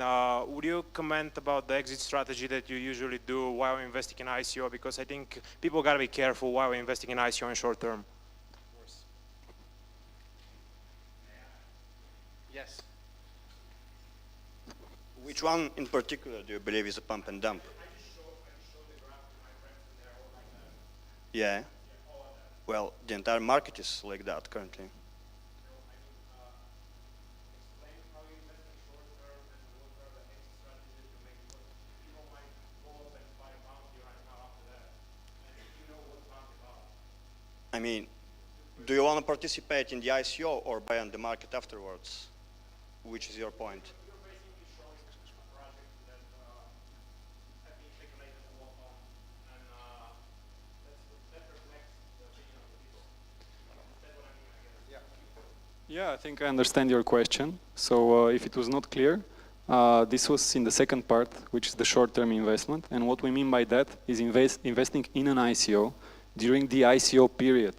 would you comment about the exit strategy that you usually do while investing in ICO? Because I think people gotta be careful while investing in ICO in short term. Of course. Yes. Which one in particular do you believe is a pump and dump? I just showed the graph to my friends and they're all like that. Yeah. Yeah, all of that. Well, the entire market is like that currently. I mean, do you want to participate in the ICO or buy on the market afterwards? Which is your point? You're basically showing a project that have been speculated a lot on, and that reflects the opinion of the people. That's what I mean, I guess. Yeah, I think I understand your question. So if it was not clear, this was in the second part, which is the short-term investment. And what we mean by that is investing in an ICO during the ICO period,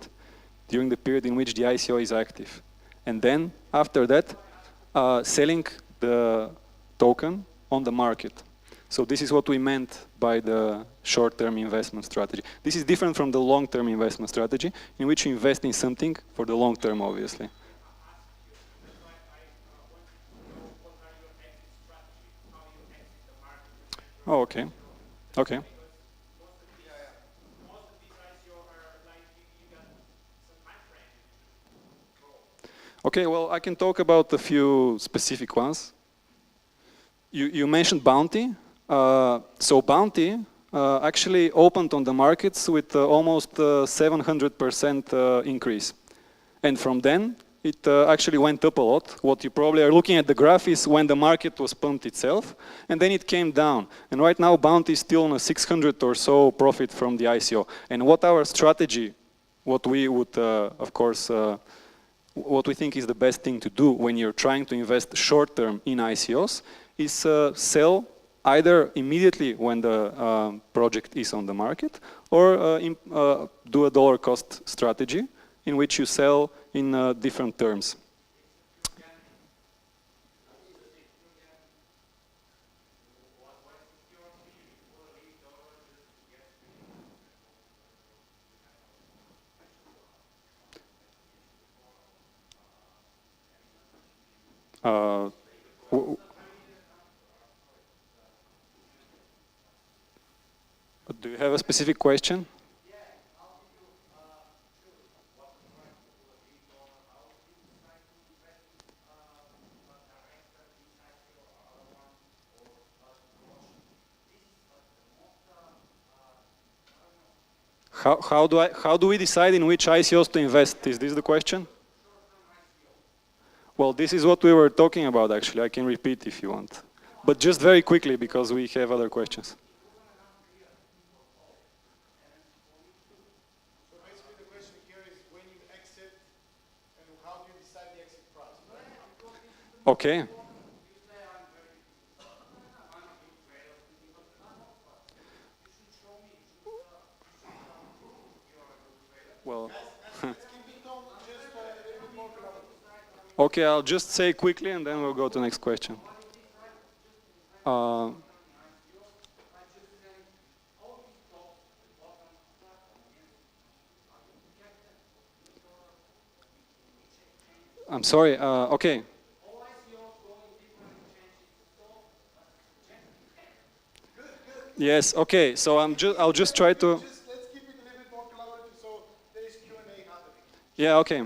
during the period in which the ICO is active. And then, after that, selling the token on the market. So this is what we meant by the short-term investment strategy. This is different from the long-term investment strategy, in which you invest in something for the long term, obviously. Oh, okay. Okay. Okay, well, I can talk about a few specific ones. You mentioned Bounty. So Bounty actually opened on the markets with almost 700% increase. And from then, it actually went up a lot. What you probably are looking at the graph is when the market was pumped itself, and then it came down. And right now, Bounty is still on a 600 or so profit from the ICO. And what our strategy, what we would, of course, what we think is the best thing to do when you're trying to invest short-term in ICOs is sell either immediately when the project is on the market or do a dollar cost strategy in which you sell in different terms. Do you have a specific question? How do we decide in which ICOs to invest? Is this the question? Well, this is what we were talking about, actually. I can repeat if you want. But just very quickly, because we have other questions. So basically the question here is when you exit and how do you decide the exit price, right? Okay. Well, okay, I'll just say quickly and then we'll go to the next question. I'm sorry, okay. Yes, okay, so I'll just try to... Let's keep it a little bit more collaborative so there is Q&A happening. Yeah, okay.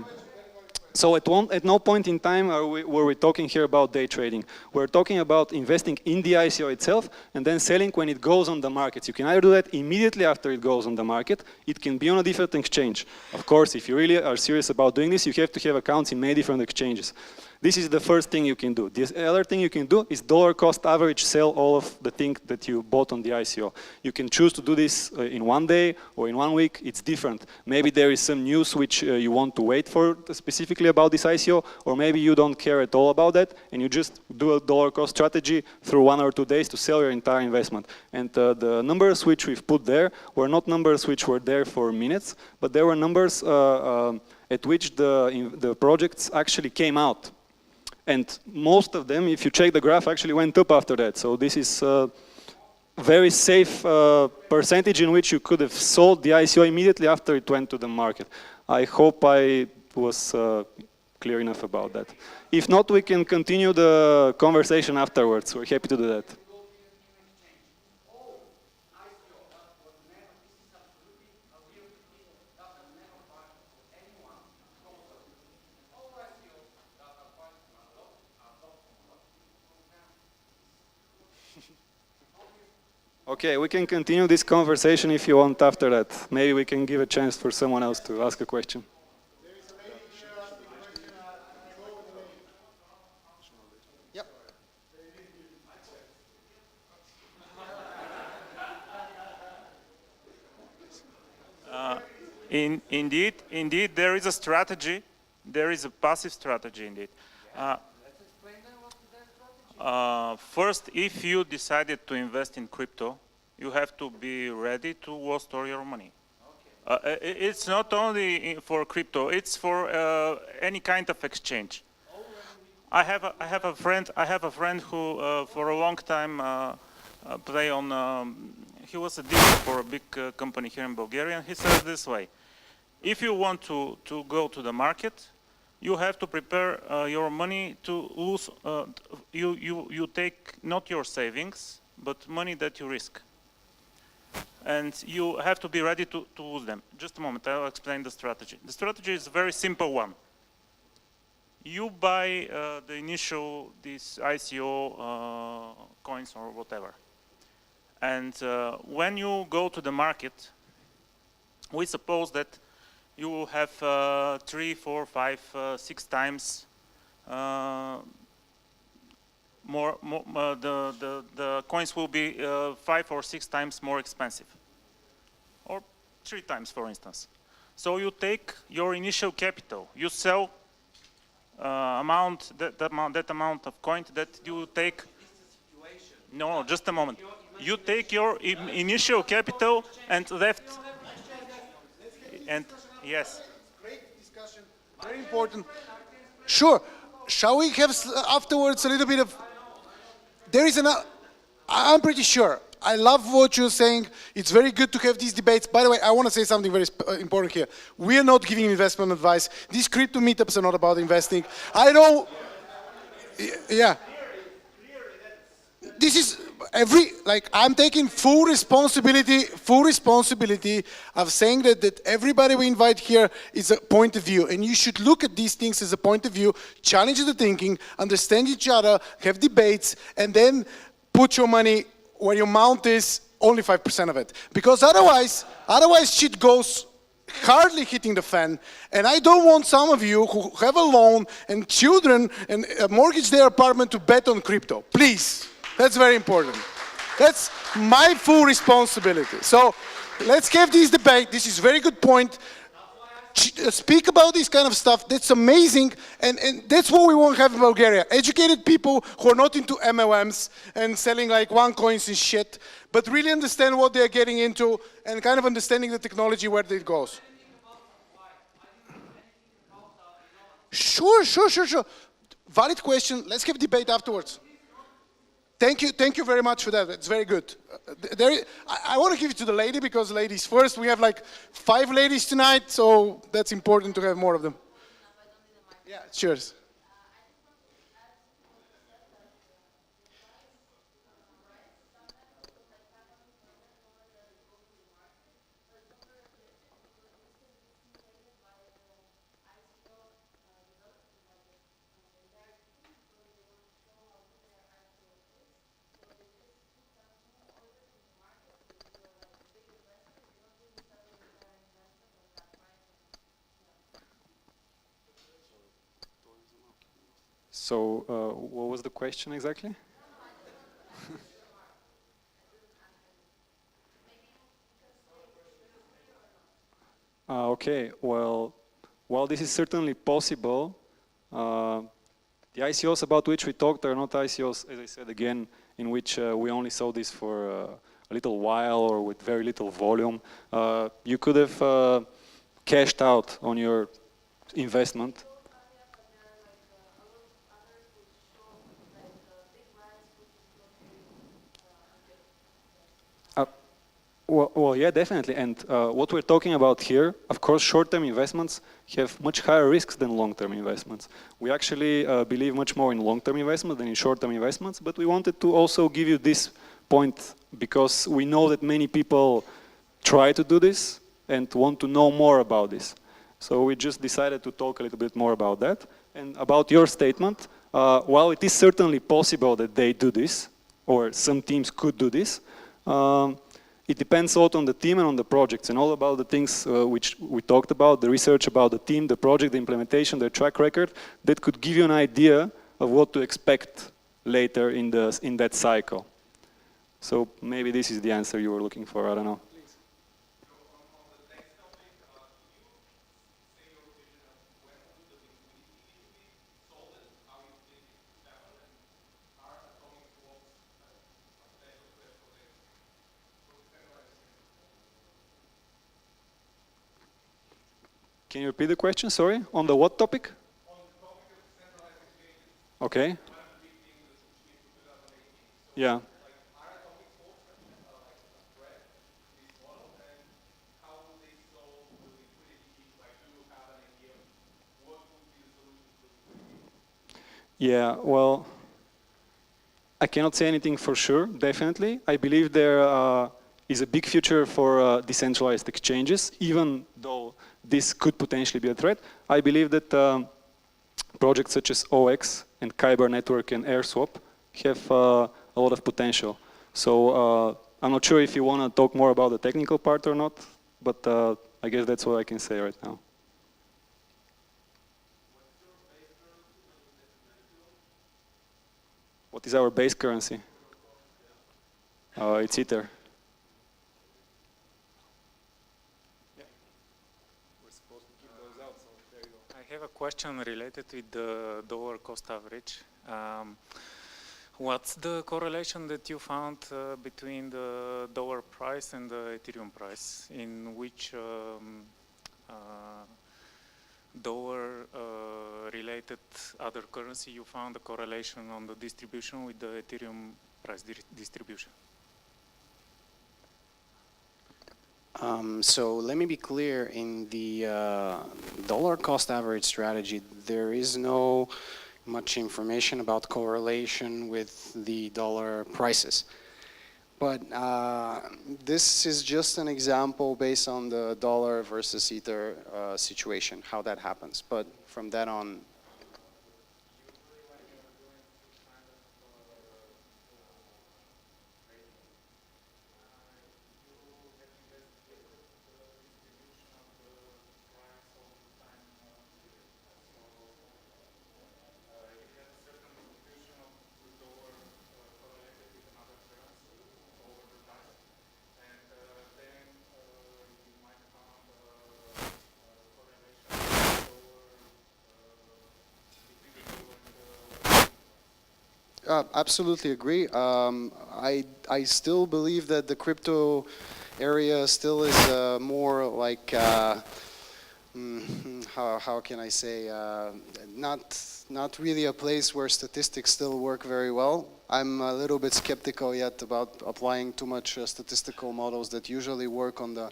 So at no point in time were we talking here about day trading. We're talking about investing in the ICO itself and then selling when it goes on the markets. You can either do that immediately after it goes on the market. It can be on a different exchange. Of course, if you really are serious about doing this, you have to have accounts in many different exchanges. This is the first thing you can do. The other thing you can do is dollar cost average sell all of the things that you bought on the ICO. You can choose to do this in one day or in 1 week. It's different. Maybe there is some news which you want to wait for specifically about this ICO, or maybe you don't care at all about that and you just do a dollar cost strategy through 1 or 2 days to sell your entire investment. And the numbers which we've put there were not numbers which were there for minutes, but there were numbers at which the projects actually came out. And most of them, if you check the graph, actually went up after that. So this is a very safe percentage in which you could have sold the ICO immediately after it went to the market. I hope I was clear enough about that. If not, we can continue the conversation afterwards. We're happy to do that. Okay, we can continue this conversation if you want after that. Maybe we can give a chance for someone else to ask a question. Yep. Indeed, there is a strategy. There is a passive strategy indeed. First, if you decided to invest in crypto, you have to be ready to store your money. It's not only for crypto; it's for any kind of exchange. I have a friend who, for a long time, play on. He was a dealer for a big company here in Bulgaria, and he says this way: if you want to go to the market, you have to prepare your money to lose. You take not your savings, but money that you risk. And you have to be ready to lose them. Just a moment, I'll explain the strategy. The strategy is a very simple one. you buy the initial, these ICO coins or whatever. And when you go to the market, we suppose that you will have 3, 4, 5, 6 times the coins will be 5 or 6 times more expensive, or 3 times, for instance. So you take your initial capital, you sell that amount of coin that you take. No, just a moment. You take your initial capital and left. And yes. Great discussion. Very important. Sure. Shall we have afterwards a little bit of? There is I'm pretty sure. I love what you're saying. It's very good to have these debates. By the way, I want to say something very important here. We are not giving investment advice. These crypto meetups are not about investing. I don't. Yeah. This is I'm taking full responsibility of saying that everybody we invite here is a point of view, and you should look at these things as a point of view, challenge the thinking, understand each other, have debates, and then put your money where your mount is, only 5% of it. Because otherwise shit goes hardly hitting the fan, and I don't want some of you who have a loan and children and mortgage their apartment to bet on crypto. Please. That's very important. That's my full responsibility. So let's have this debate. This is a very good point. Speak about this kind of stuff. That's amazing. And that's what we want to have in Bulgaria. Educated people who are not into MLMs and selling like one coins and shit, but really understand what they're getting into and kind of understanding the technology, where it goes. Sure. Valid question. Let's have debate afterwards. Thank you very much for that. It's very good. I want to give it to the lady because ladies first. We have like 5 ladies tonight, so that's important to have more of them. Yeah, cheers. So, what was the question exactly? Okay, well, while this is certainly possible, the ICOs about which we talked are not ICOs, as I said again, in which we only saw this for a little while or with very little volume. You could have cashed out on your investment. Well, yeah, definitely. And what we're talking about here, of course, short-term investments have much higher risks than long-term investments. We actually believe much more in long-term investment than in short-term investments, but we wanted to also give you this point because we know that many people try to do this and want to know more about this. So we just decided to talk a little bit more about that. And about your statement, while it is certainly possible that they do this, or some teams could do this, it depends also on the team and on the projects and all about the things which we talked about, the research about the team, the project, the implementation, the track record, that could give you an idea of what to expect later in that cycle. So maybe this is the answer you were looking for, I don't know. Can you repeat the question, sorry? On the what topic? On the topic of centralized exchanges. Okay. One of the big things that in 2018. So Yeah. like, are atomic forces like a threat to this model, and how will they solve the liquidity issue? Like, do you have an idea of what would be the solution to the liquidity? Yeah, well, I cannot say anything for sure, definitely. I believe there is a big future for decentralized exchanges, even though this could potentially be a threat. I believe that projects such as OX and Kyber Network and AirSwap have a lot of potential. So I'm not sure if you want to talk more about the technical part or not, but I guess that's what I can say right now. What is our base currency? It's Ether. I have a question related with the dollar cost average. What's the correlation that you found between the dollar price and the Ethereum price? In which dollar related other currency you found a correlation on the distribution with the Ethereum price distribution? So let me be clear, in the dollar cost average strategy, there is no much information about correlation with the dollar prices. But this is just an example based on the dollar versus Ether situation, how that happens. But from that on, absolutely agree. I still believe that the crypto area still is more like, how can I say, not really a place where statistics still work very well. I'm a little bit skeptical yet about applying too much statistical models that usually work on the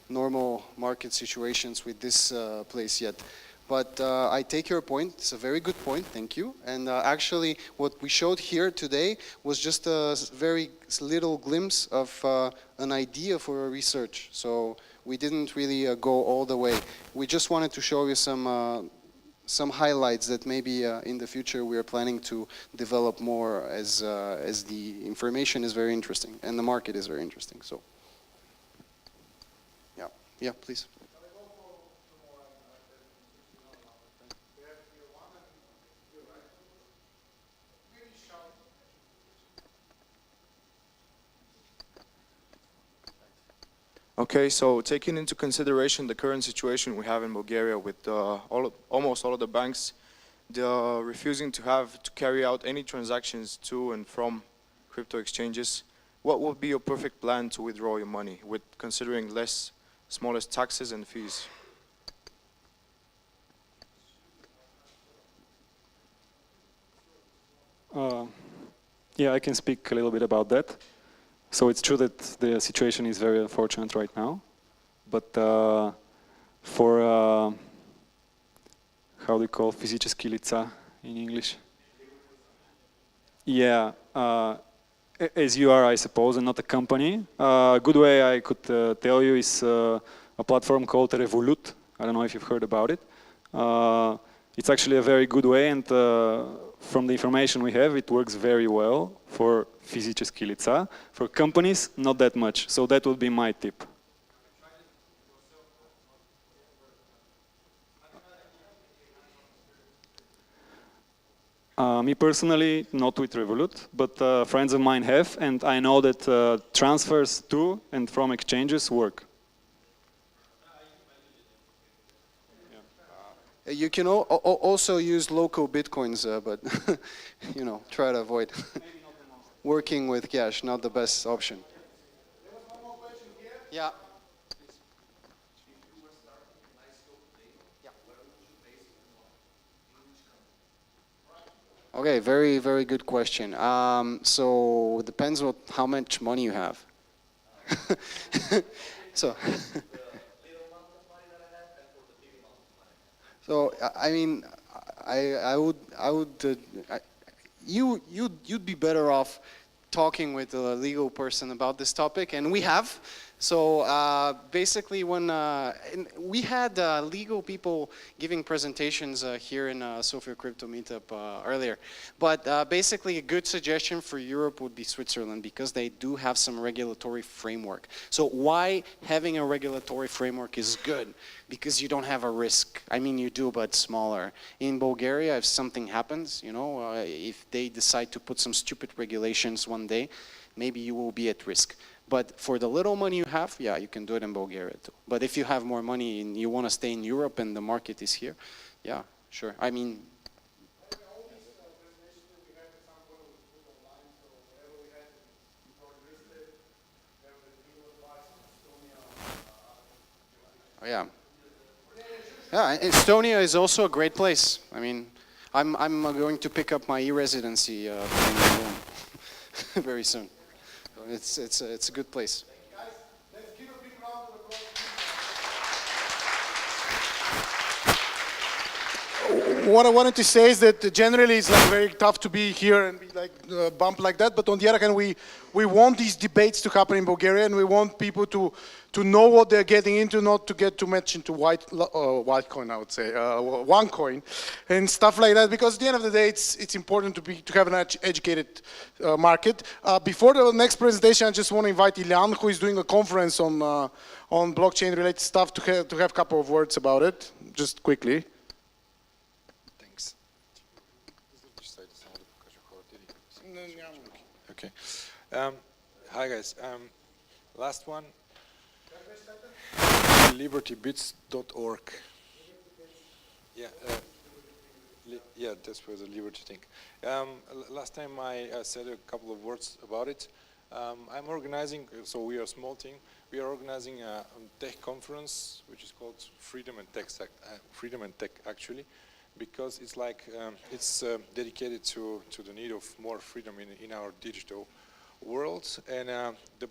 normal market situations with this place yet. But I take your point. It's a very good point. Thank you. And actually, what we showed here today was just a very little glimpse of an idea for a research. So we didn't really go all the way. We just wanted to show you some highlights that maybe in the future we are planning to develop more as the information is very interesting and the market is very interesting. So yeah, please. Okay, so taking into consideration the current situation we have in Bulgaria with almost all of the banks refusing to carry out any transactions to and from crypto exchanges, what would be your perfect plan to withdraw your money with considering smallest taxes and fees? Yeah, I can speak a little bit about that. So it's true that the situation is very unfortunate right now, but for how do you call физически лица in English? Yeah, as you are, I suppose, and not a company. A good way I could tell you is a platform called Revolut. I don't know if you've heard about it. It's actually a very good way, and from the information we have, it works very well for физически лица. For companies, not that much. So that would be my tip. Me personally, not with Revolut, but friends of mine have, and I know that transfers to and from exchanges work. You can also use local bitcoins, but you know, try to avoid working with cash. Not the best option. Yeah. Okay, very, very good question. So depends on how much money you have. So. So I mean, you'd be better off talking with a legal person about this topic, and we have. So basically, when we had legal people giving presentations here in Sofia Crypto Meetup earlier, but basically a good suggestion for Europe would be Switzerland because they do have some regulatory framework. So why having a regulatory framework is good? Because you don't have a risk. I mean, you do, but smaller. In Bulgaria, if something happens, you know, if they decide to put some stupid regulations one day, maybe you will be at risk. But for the little money you have, yeah, you can do it in Bulgaria too. But if you have more money and you want to stay in Europe and the market is here, yeah, sure. I mean, oh, yeah. Yeah, Estonia is also a great place. I mean, I'm going to pick up my e-residency very soon. It's a good place. Guys, let's give a big round of applause. What I wanted to say is that generally it's like very tough to be here and be like bumped like that. But on the other hand, we want these debates to happen in Bulgaria, and we want people to know what they're getting into, not to get too much into Whitecoin, I would say, OneCoin, and stuff like that. Because at the end of the day, it's important to have an educated market. Before the next presentation, I just want to invite Ilyan, who is doing a conference on blockchain-related stuff, to have a couple of words about it, just quickly. Thanks. Okay. Hi guys. Last one. libertybits.org. Yeah, yeah, that's for the Liberty thing. Last time I said a couple of words about it. I'm organizing, so we are a small team. We are organizing a tech conference, which is called Freedom and Tech, actually, because it's like it's dedicated to the need of more freedom in our digital world, and the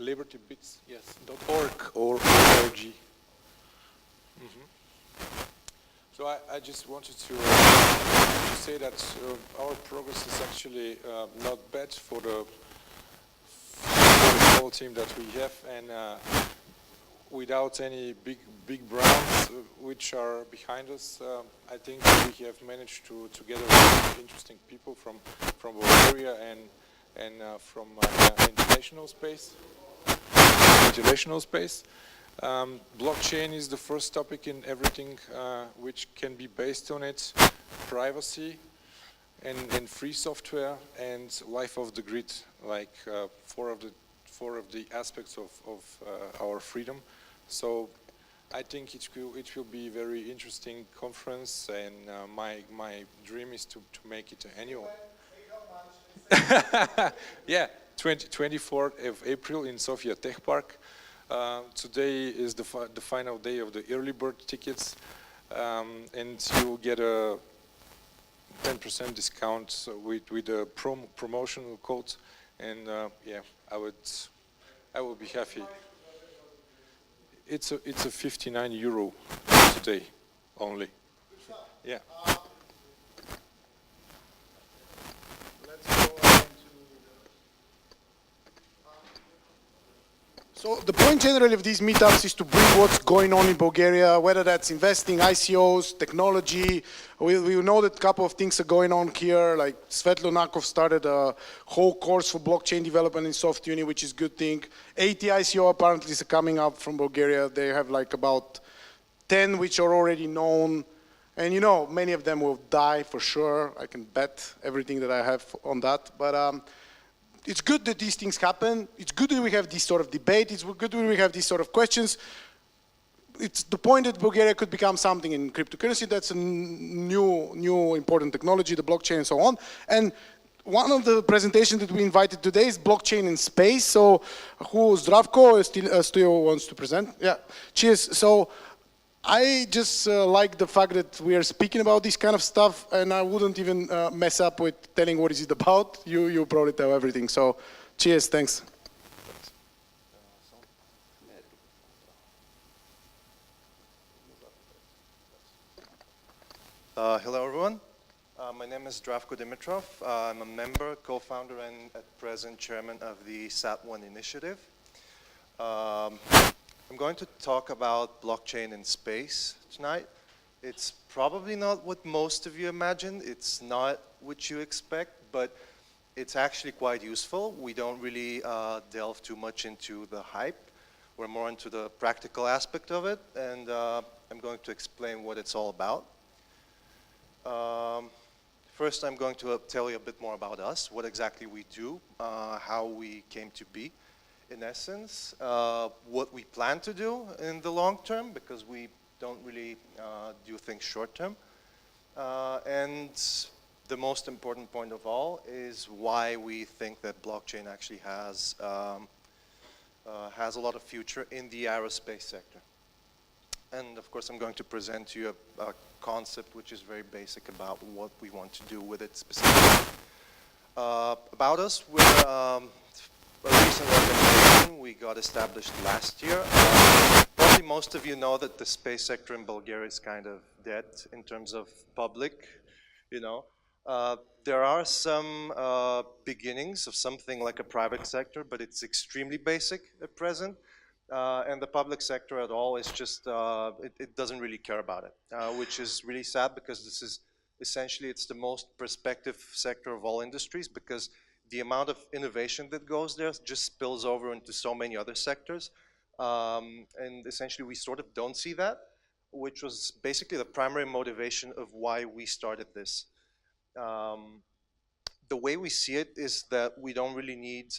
libertybits, yes, .org or .org. So I just wanted to say that our progress is actually not bad for the small team that we have, and without any big brands which are behind us, I think we have managed to gather interesting people from Bulgaria and from international space. Blockchain is the first topic in everything which can be based on it. Privacy and free software and life of the grid, like four of the aspects of our freedom. So I think it will be a very interesting conference, and my dream is to make it annual. Yeah, 24th of April in Sofia Tech Park. Today is the final day of the early bird tickets, and you will get a 10% discount with a promotional code, and yeah, I will be happy. It's a €59 today only. Yeah. So the point generally of these meetups is to bring what's going on in Bulgaria, whether that's investing, ICOs, technology. We know that a couple of things are going on here, like Svetlana started a whole course for blockchain development in SoftUni, which is a good thing. 80 ICO apparently is coming up from Bulgaria. They have like about 10 which are already known. And you know, many of them will die for sure. I can bet everything that I have on that. But it's good that these things happen. It's good that we have this sort of debate. It's good that we have these sort of questions. It's the point that Bulgaria could become something in cryptocurrency. That's a new important technology, the blockchain and so on. And one of the presentations that we invited today is blockchain in space. So Zdravko still wants to present? Yeah, cheers. So I just like the fact that we are speaking about this kind of stuff, and I wouldn't even mess up with telling what is it about. You probably tell everything. So cheers, thanks. Hello everyone. My name is Zdravko Dimitrov. I'm a member, co-founder, and at present chairman of the SAP1 initiative. Um, I'm going to talk about blockchain in space tonight. It's probably not what most of you imagine. It's not what you expect, but it's actually quite useful. We don't really delve too much into the hype. We're more into the practical aspect of it, and I'm going to explain what it's all about. First, I'm going to tell you a bit more about us, what exactly we do, how we came to be, in essence, what we plan to do in the long term, because we don't really do things short term. And the most important point of all is why we think that blockchain actually has a lot of future in the aerospace sector. And of course, I'm going to present to you a concept which is very basic about what we want to do with it specifically. About us, we're a recent organization. We got established last year. Probably most of you know that the space sector in Bulgaria is kind of dead in terms of public, you know. There are some beginnings of something like a private sector, but it's extremely basic at present. And the public sector at all is just, it doesn't really care about it, which is really sad, because this is essentially, it's the most prospective sector of all industries, because the amount of innovation that goes there just spills over into so many other sectors. And essentially we sort of don't see that, which was basically the primary motivation of why we started this. The way we see it is that we don't really need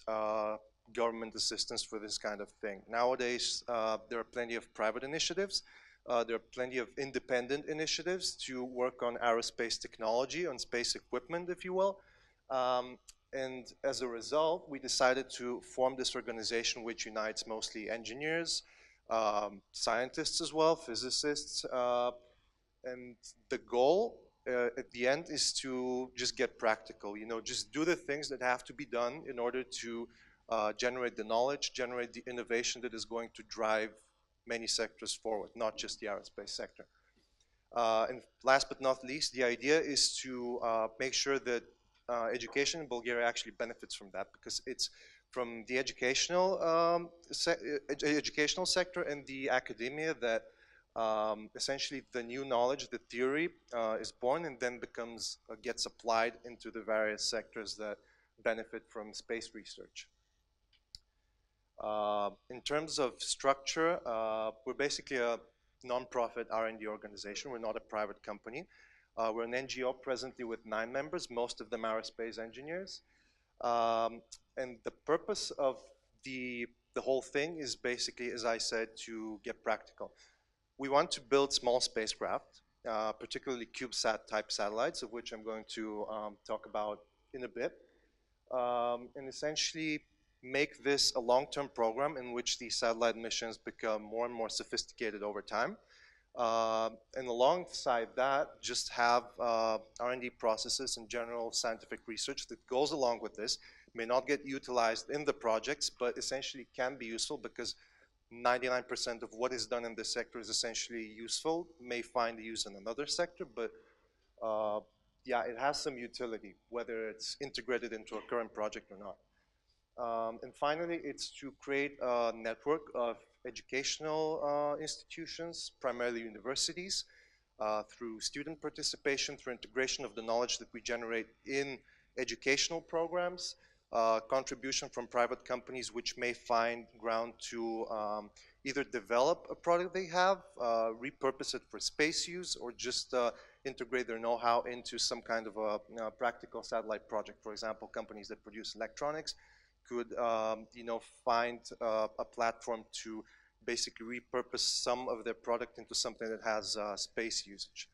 government assistance for this kind of thing. Nowadays, there are plenty of private initiatives. There are plenty of independent initiatives to work on aerospace technology, on space equipment, if you will. And as a result, we decided to form this organization which unites mostly engineers, scientists as well, physicists, and the goal at the end is to just get practical, you know, just do the things that have to be done in order to generate the knowledge, generate the innovation that is going to drive many sectors forward, not just the aerospace sector. And last but not least, the idea is to make sure that education in Bulgaria actually benefits from that, because it's from the educational sector and the academia that essentially the new knowledge, the theory is born and then gets applied into the various sectors that benefit from space research. In terms of structure, we're basically a non-profit R&D organization. We're not a private company. We're an NGO presently with 9 members, most of them aerospace engineers. And the purpose of the whole thing is basically, as I said, to get practical. We want to build small spacecraft, particularly CubeSat type satellites, of which I'm going to talk about in a bit, and essentially make this a long-term program in which these satellite missions become more and more sophisticated over time. And alongside that, just have R&D processes and general scientific research that goes along with this. May not get utilized in the projects, but essentially can be useful, because 99% of what is done in this sector is essentially useful, may find use in another sector, but yeah, it has some utility, whether it's integrated into a current project or not. And finally, it's to create a network of educational institutions, primarily universities, through student participation, through integration of the knowledge that we generate in educational programs, contribution from private companies which may find ground to either develop a product they have, repurpose it for space use, or just integrate their know-how into some kind of a practical satellite project. For example, companies that produce electronics could find a platform to basically repurpose some of their product into something that has space usage.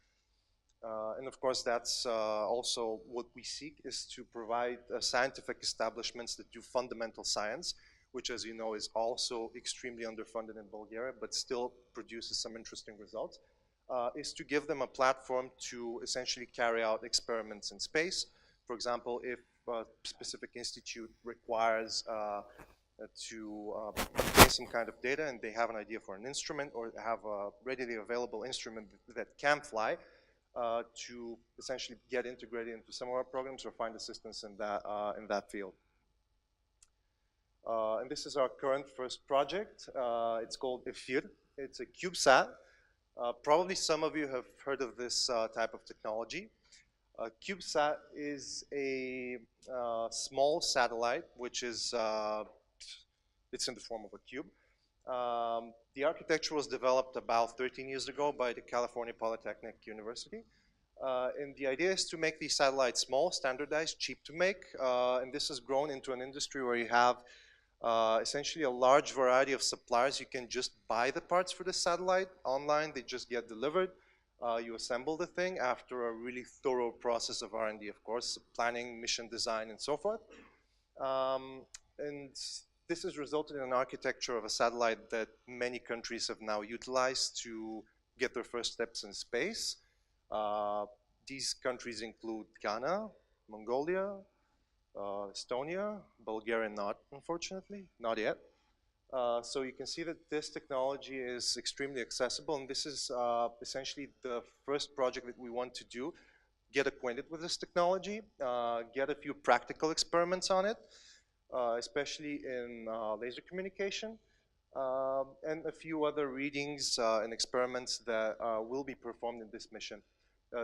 And of course, that's also what we seek, is to provide scientific establishments that do fundamental science, which, as you know, is also extremely underfunded in Bulgaria, but still produces some interesting results, is to give them a platform to essentially carry out experiments in space. For example, if a specific institute requires to obtain some kind of data and they have an idea for an instrument, or have a readily available instrument that can fly, to essentially get integrated into some of our programs or find assistance in that field. And this is our current first project. It's called EFIR. It's a CubeSat. Probably some of you have heard of this type of technology. CubeSat is a small satellite, which is, it's in the form of a cube. The architecture was developed about 13 years ago by the California Polytechnic University. And the idea is to make these satellites small, standardized, cheap to make. And this has grown into an industry where you have essentially a large variety of suppliers. You can just buy the parts for the satellite online. They just get delivered. You assemble the thing after a really thorough process of R&D, of course, planning, mission design, and so forth. And this has resulted in an architecture of a satellite that many countries have now utilized to get their first steps in space. These countries include Ghana, Mongolia, Estonia, Bulgaria not, unfortunately, not yet. So you can see that this technology is extremely accessible, and this is essentially the first project that we want to do, get acquainted with this technology, get a few practical experiments on it, especially in laser communication, and a few other readings and experiments that will be performed in this mission.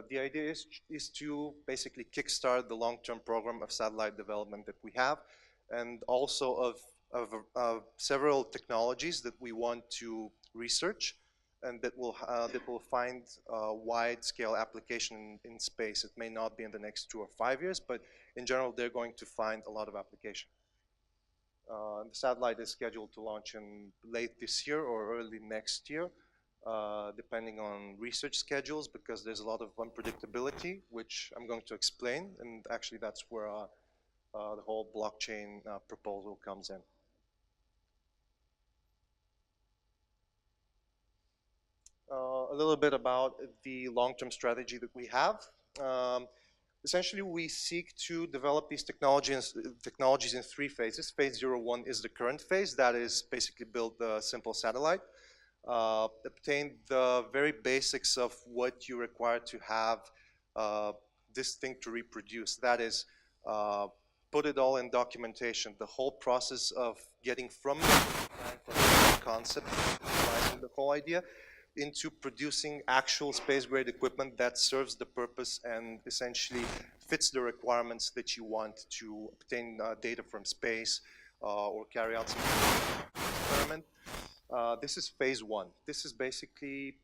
The idea is to basically kickstart the long-term program of satellite development that we have, and also of several technologies that we want to research and that will find wide-scale application in space. It may not be in the next 2 or 5 years, but in general, they're going to find a lot of application. The satellite is scheduled to launch in late this year or early next year, depending on research schedules, because there's a lot of unpredictability, which I'm going to explain, and actually that's where the whole blockchain proposal comes in. A little bit about the long-term strategy that we have. Essentially, we seek to develop these technologies in 3 phases. Phase 01 is the current phase. That is basically build the simple satellite, obtain the very basics of what you require to have this thing to reproduce. That is, put it all in documentation. The whole process of getting from the concept, the whole idea, into producing actual space-grade equipment that serves the purpose and essentially fits the requirements that you want to obtain data from space or carry out some experiment. This is phase 1. This is basically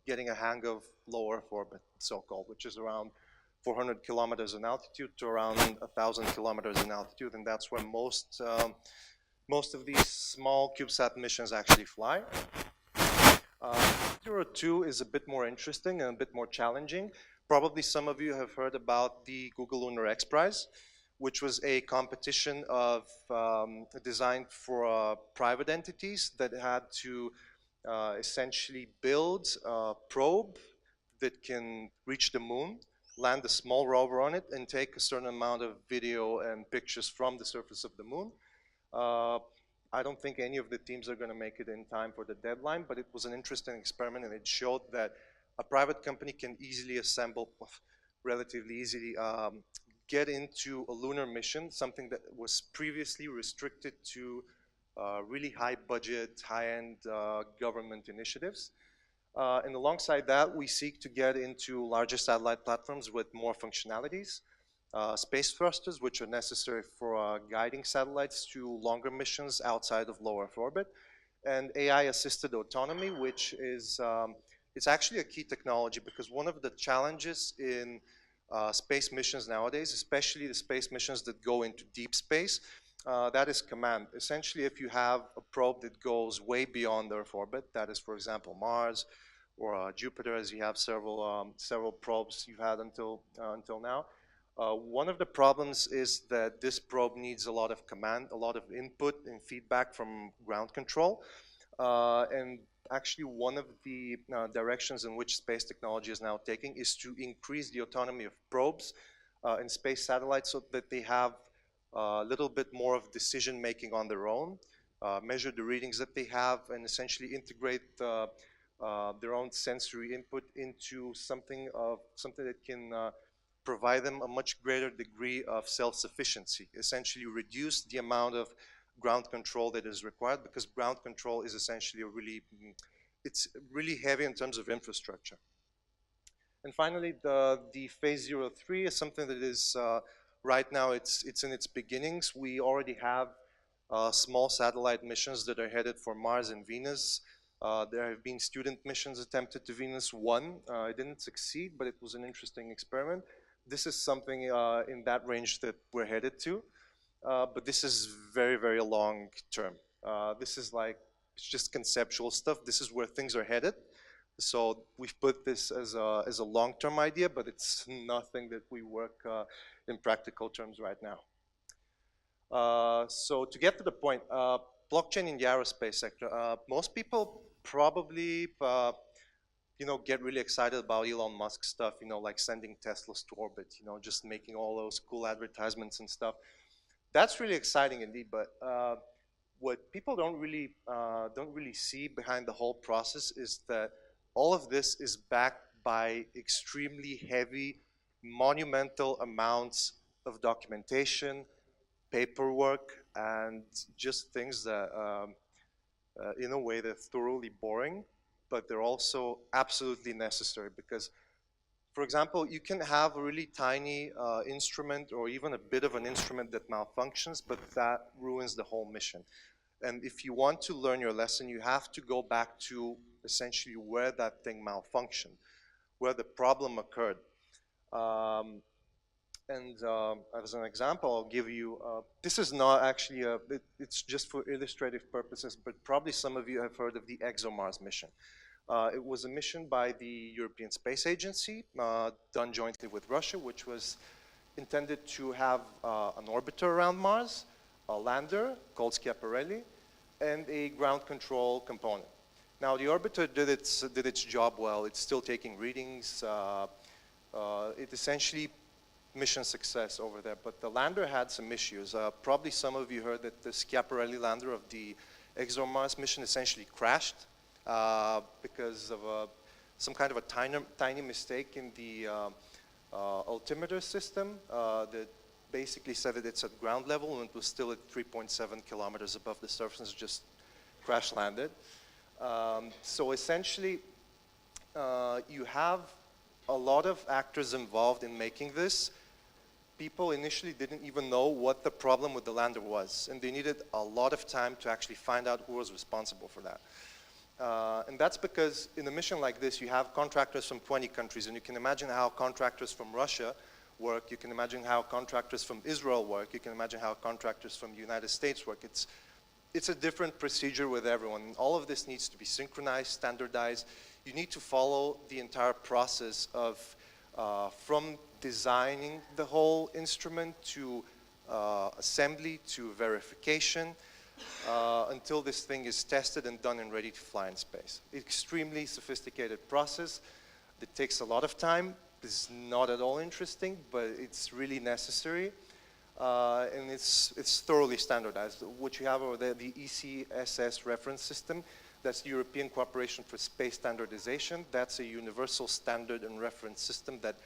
getting a hang of low Earth orbit, so-called, which is around 400 kilometers in altitude to around 1,000 kilometers in altitude, and that's where most of these small CubeSat missions actually fly. 02 is a bit more interesting and a bit more challenging. Probably some of you have heard about the Google Lunar X Prize, which was a competition designed for private entities that had to essentially build a probe that can reach the moon, land a small rover on it, and take a certain amount of video and pictures from the surface of the moon. I don't think any of the teams are going to make it in time for the deadline, but it was an interesting experiment, and it showed that a private company can easily assemble, relatively easily, get into a lunar mission, something that was previously restricted to really high budget, high-end government initiatives. And alongside that, we seek to get into larger satellite platforms with more functionalities. Space thrusters, which are necessary for guiding satellites to longer missions outside of low Earth orbit, and AI-assisted autonomy, which is it's actually a key technology, because one of the challenges in space missions nowadays, especially the space missions that go into deep space, that is command. Essentially, if you have a probe that goes way beyond Earth orbit, that is, for example, Mars or Jupiter, as you have several probes you've had until now. One of the problems is that this probe needs a lot of command, a lot of input and feedback from ground control. And actually one of the directions in which space technology is now taking is to increase the autonomy of probes and space satellites so that they have a little bit more of decision making on their own, measure the readings that they have, and essentially integrate their own sensory input into something that can provide them a much greater degree of self-sufficiency, essentially reduce the amount of ground control that is required, because ground control is essentially it's really heavy in terms of infrastructure. And finally, the phase 03 is something that is, right now it's in its beginnings. We already have small satellite missions that are headed for Mars and Venus. There have been student missions attempted to Venus. One, it didn't succeed, but it was an interesting experiment. This is something in that range that we're headed to, but this is very, very long term. This is like, it's just conceptual stuff. This is where things are headed. So we've put this as a long-term idea, but it's nothing that we work in practical terms right now. So to get to the point, blockchain in the aerospace sector. Most people probably, get really excited about Elon Musk stuff, like sending Teslas to orbit, just making all those cool advertisements and stuff. That's really exciting indeed, but what people don't really see behind the whole process is that all of this is backed by extremely heavy, monumental amounts of documentation, paperwork, and just things that, in a way, they're thoroughly boring, but they're also absolutely necessary. Because, for example, you can have a really tiny instrument or even a bit of an instrument that malfunctions, but that ruins the whole mission. And if you want to learn your lesson, you have to go back to essentially where that thing malfunctioned, where the problem occurred. As an example, I'll give you, this is not actually, it's just for illustrative purposes, but probably some of you have heard of the ExoMars mission. It was a mission by the European Space Agency, done jointly with Russia, which was intended to have an orbiter around Mars, a lander called Schiaparelli, and a ground control component. Now, the orbiter did its job well. It's still taking readings. It essentially mission success over there, but the lander had some issues. Probably some of you heard that the Schiaparelli lander of the ExoMars mission essentially crashed because of some kind of a tiny mistake in the altimeter system that basically said that it's at ground level, and it was still at 3.7 kilometers above the surface, just crash landed. So essentially, you have a lot of actors involved in making this. People initially didn't even know what the problem with the lander was, and they needed a lot of time to actually find out who was responsible for that. And that's because in a mission like this, you have contractors from 20 countries, and you can imagine how contractors from Russia work. You can imagine how contractors from Israel work. You can imagine how contractors from the United States work. It's a different procedure with everyone. All of this needs to be synchronized, standardized. You need to follow the entire process of from designing the whole instrument to assembly to verification until this thing is tested and done and ready to fly in space. Extremely sophisticated process that takes a lot of time. It's not at all interesting, but it's really necessary. And it's thoroughly standardized. What you have over there, the ECSS reference system, that's the European Cooperation for Space Standardization. That's a universal standard and reference system that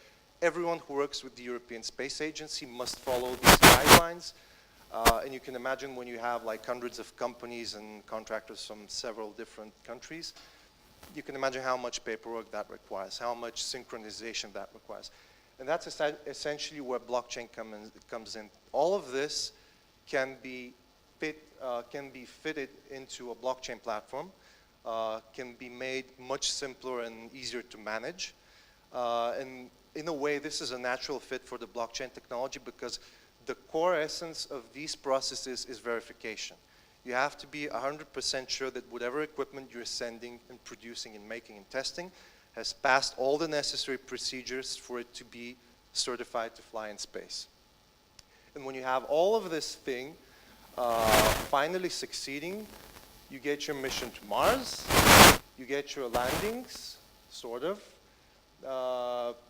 everyone who works with the European Space Agency must follow these guidelines. And you can imagine when you have like hundreds of companies and contractors from several different countries, you can imagine how much paperwork that requires, how much synchronization that requires. And that's essentially where blockchain comes in. All of this can be fitted into a blockchain platform, can be made much simpler and easier to manage. And in a way, this is a natural fit for the blockchain technology because the core essence of these processes is verification. You have to be 100% sure that whatever equipment you're sending and producing and making and testing has passed all the necessary procedures for it to be certified to fly in space. And when you have all of this thing finally succeeding, you get your mission to Mars, you get your landings, sort of,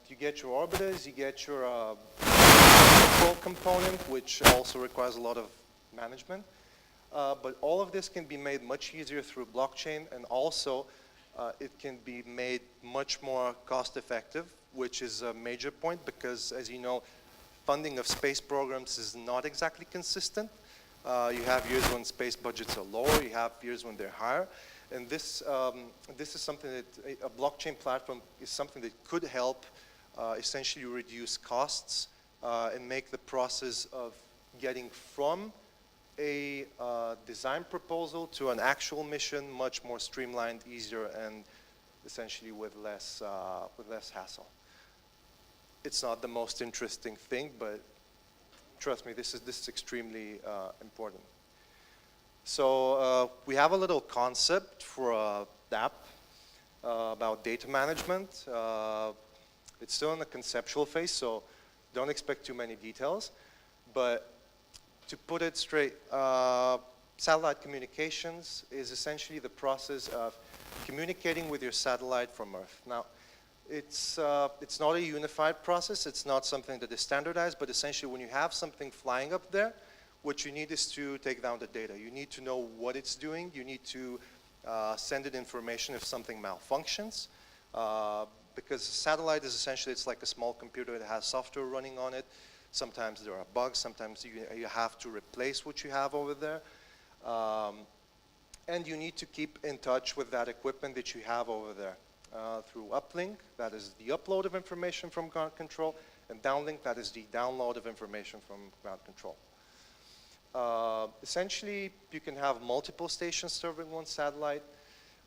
you get your orbiters, you get your control component, which also requires a lot of management. But all of this can be made much easier through blockchain, and also it can be made much more cost effective, which is a major point because, as you know, funding of space programs is not exactly consistent. You have years when space budgets are lower, you have years when they're higher. And this is something that a blockchain platform is something that could help essentially reduce costs and make the process of getting from a design proposal to an actual mission much more streamlined, easier, and essentially with less hassle. It's not the most interesting thing, but trust me, this is extremely important. So we have a little concept for a dapp about data management. It's still in the conceptual phase, so don't expect too many details. But to put it straight, satellite communications is essentially the process of communicating with your satellite from Earth. Now, it's not a unified process. It's not something that is standardized, but essentially when you have something flying up there, what you need is to take down the data. You need to know what it's doing. You need to send it information if something malfunctions. Because a satellite is essentially, it's like a small computer that has software running on it. Sometimes there are bugs. Sometimes you have to replace what you have over there. And you need to keep in touch with that equipment that you have over there through uplink, that is the upload of information from ground control, and downlink, that is the download of information from ground control. Essentially, you can have multiple stations serving one satellite.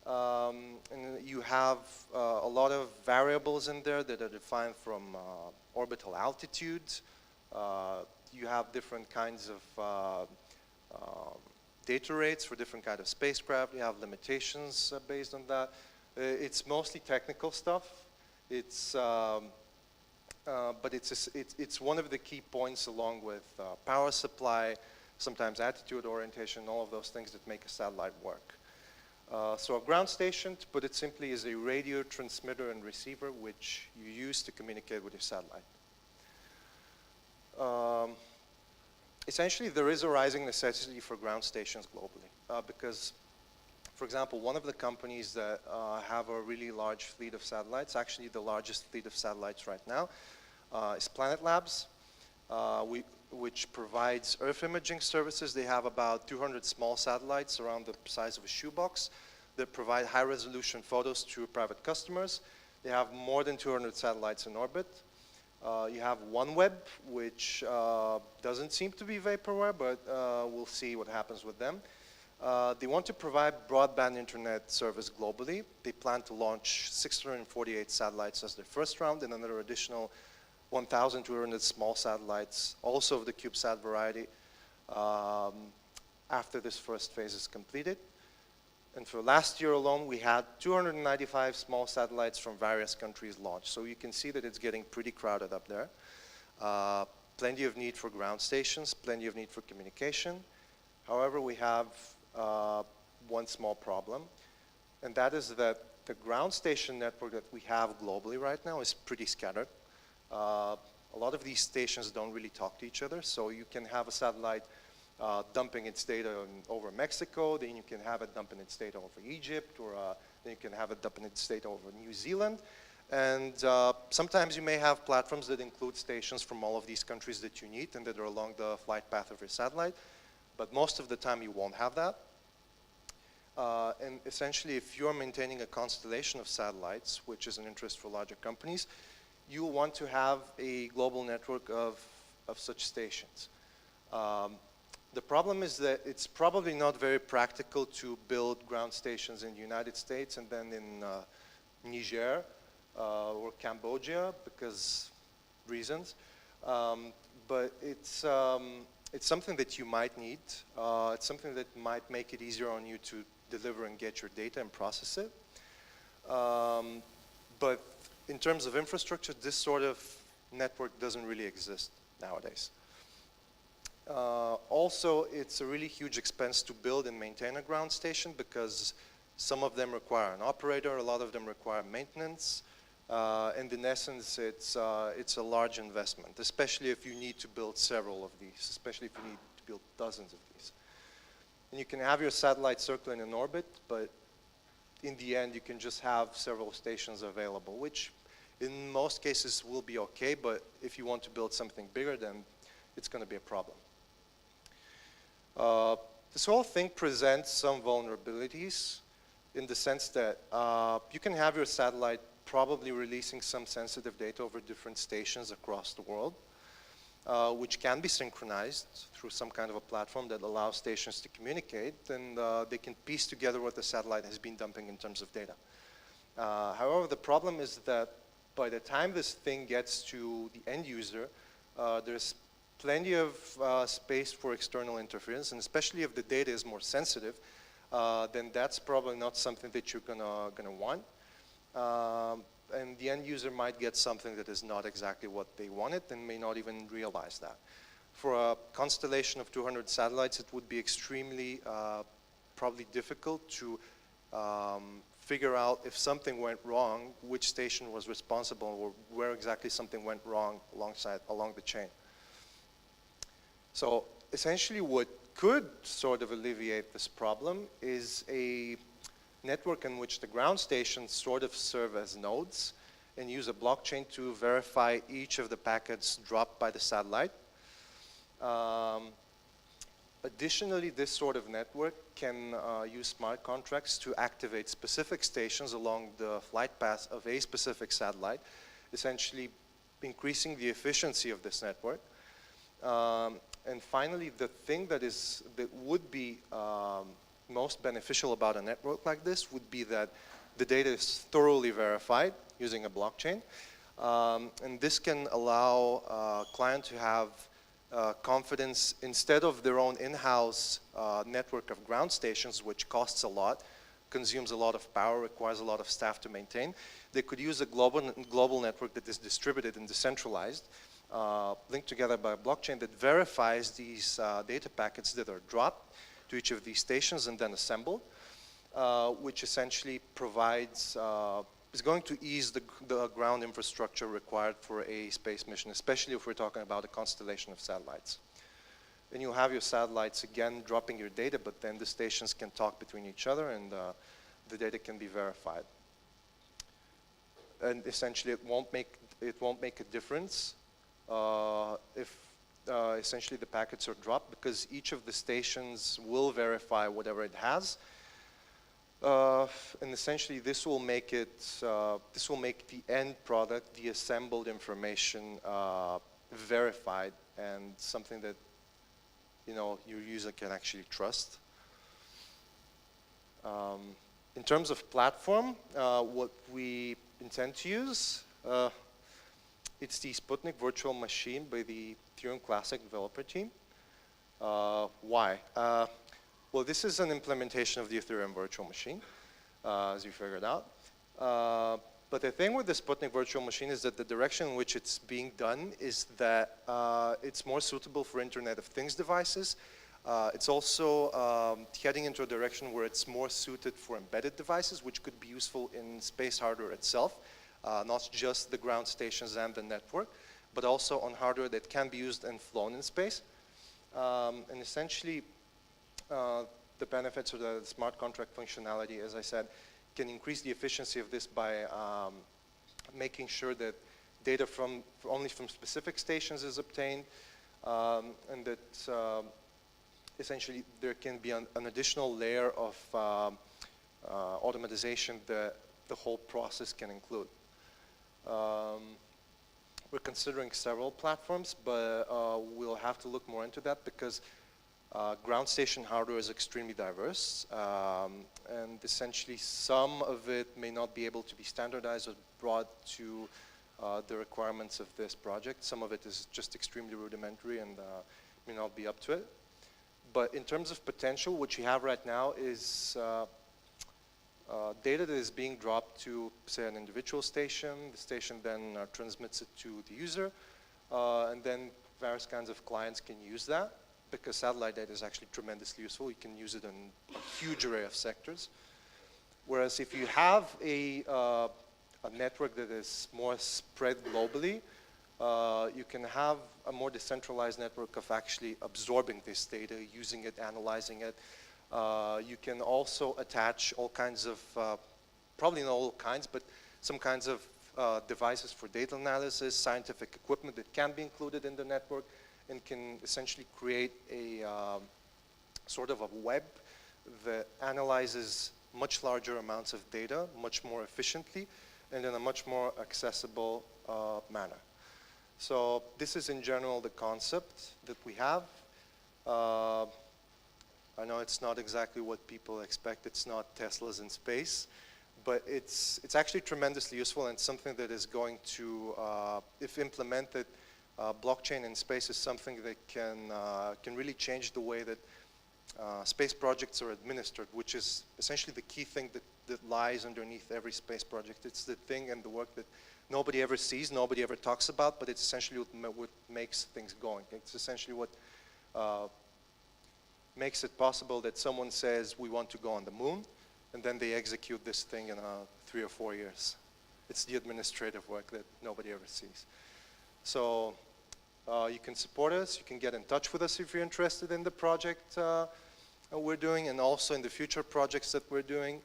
And you have a lot of variables in there that are defined from orbital altitude. You have different kinds of data rates for different kinds of spacecraft. You have limitations based on that. It's mostly technical stuff. But it's one of the key points along with power supply, sometimes attitude orientation, all of those things that make a satellite work. So a ground station, to put it simply, is a radio transmitter and receiver which you use to communicate with your satellite. Essentially, there is a rising necessity for ground stations globally because, for example, one of the companies that have a really large fleet of satellites, actually the largest fleet of satellites right now, is Planet Labs, which provides Earth imaging services. They have about 200 small satellites around the size of a shoebox that provide high-resolution photos to private customers. They have more than 200 satellites in orbit. You have OneWeb, which doesn't seem to be vaporware, but we'll see what happens with them. They want to provide broadband internet service globally. They plan to launch 648 satellites as their first round and another additional 1,200 small satellites, also of the CubeSat variety, after this first phase is completed. And for last year alone, we had 295 small satellites from various countries launched. So you can see that it's getting pretty crowded up there. Plenty of need for ground stations, plenty of need for communication. However, we have one small problem, and that is that the ground station network that we have globally right now is pretty scattered. A lot of these stations don't really talk to each other, so you can have a satellite dumping its data over Mexico, then you can have it dumping its data over Egypt, or then you can have it dumping its data over New Zealand. And sometimes you may have platforms that include stations from all of these countries that you need and that are along the flight path of your satellite, but most of the time you won't have that. And essentially, if you're maintaining a constellation of satellites, which is an interest for larger companies, you want to have a global network of such stations. The problem is that it's probably not very practical to build ground stations in the United States and then in Niger or Cambodia because reasons. But it's something that you might need. It's something that might make it easier on you to deliver and get your data and process it. But in terms of infrastructure, this sort of network doesn't really exist nowadays. Also, it's a really huge expense to build and maintain a ground station because some of them require an operator, a lot of them require maintenance, and in essence, it's a large investment, especially if you need to build several of these, especially if you need to build dozens of these. And you can have your satellite circling in orbit, but in the end you can just have several stations available, which in most cases will be okay, but if you want to build something bigger, then it's going to be a problem. This whole thing presents some vulnerabilities in the sense that you can have your satellite probably releasing some sensitive data over different stations across the world, which can be synchronized through some kind of a platform that allows stations to communicate, and they can piece together what the satellite has been dumping in terms of data. However, the problem is that by the time this thing gets to the end user, there's plenty of space for external interference, and especially if the data is more sensitive, then that's probably not something that you're gonna want. And the end user might get something that is not exactly what they wanted and may not even realize that. For a constellation of 200 satellites, it would be extremely probably difficult to figure out if something went wrong, which station was responsible, or where exactly something went wrong along the chain. So essentially what could sort of alleviate this problem is a network in which the ground stations sort of serve as nodes and use a blockchain to verify each of the packets dropped by the satellite. Additionally, this sort of network can use smart contracts to activate specific stations along the flight path of a specific satellite, essentially increasing the efficiency of this network. And finally, the thing that would be most beneficial about a network like this would be that the data is thoroughly verified using a blockchain. And this can allow a client to have confidence instead of their own in-house network of ground stations, which costs a lot, consumes a lot of power, requires a lot of staff to maintain. They could use a global network that is distributed and decentralized, linked together by a blockchain that verifies these data packets that are dropped to each of these stations and then assembled, which essentially provides, is going to ease the ground infrastructure required for a space mission, especially if we're talking about a constellation of satellites. And you'll have your satellites again dropping your data, but then the stations can talk between each other and the data can be verified. And essentially it won't make a difference if essentially the packets are dropped, because each of the stations will verify whatever it has. And essentially this will make the end product, the assembled information, verified and something that your user can actually trust. In terms of platform, what we intend to use, it's the Sputnik virtual machine by the Ethereum Classic developer team. Why? Well, this is an implementation of the Ethereum virtual machine, as you figured out. But the thing with the Sputnik virtual machine is that the direction in which it's being done is that it's more suitable for Internet of Things devices. It's also heading into a direction where it's more suited for embedded devices, which could be useful in space hardware itself, not just the ground stations and the network, but also on hardware that can be used and flown in space. And essentially, the benefits of the smart contract functionality, as I said, can increase the efficiency of this by making sure that data only from specific stations is obtained, and that essentially there can be an additional layer of automatization that the whole process can include. We're considering several platforms, but we'll have to look more into that because ground station hardware is extremely diverse, and essentially some of it may not be able to be standardized or brought to the requirements of this project. Some of it is just extremely rudimentary and may not be up to it. But in terms of potential, what you have right now is data that is being dropped to, say, an individual station. The station then transmits it to the user, and then various kinds of clients can use that, because satellite data is actually tremendously useful. You can use it in a huge array of sectors. Whereas if you have a network that is more spread globally, you can have a more decentralized network of actually absorbing this data, using it, analyzing it. You can also attach all kinds of probably not all kinds, but some kinds of devices for data analysis, scientific equipment that can be included in the network and can essentially create a sort of a web that analyzes much larger amounts of data much more efficiently and in a much more accessible manner. So this is in general the concept that we have. I know it's not exactly what people expect. It's not Teslas in space, but it's actually tremendously useful and something that is going to, if implemented, blockchain in space is something that can really change the way that space projects are administered, which is essentially the key thing that lies underneath every space project. It's the thing and the work that nobody ever sees, nobody ever talks about, but it's essentially what makes things going. It's essentially what makes it possible that someone says, we want to go on the moon, and then they execute this thing in 3 or 4 years. It's the administrative work that nobody ever sees. So you can support us, you can get in touch with us if you're interested in the project we're doing, and also in the future projects that we're doing.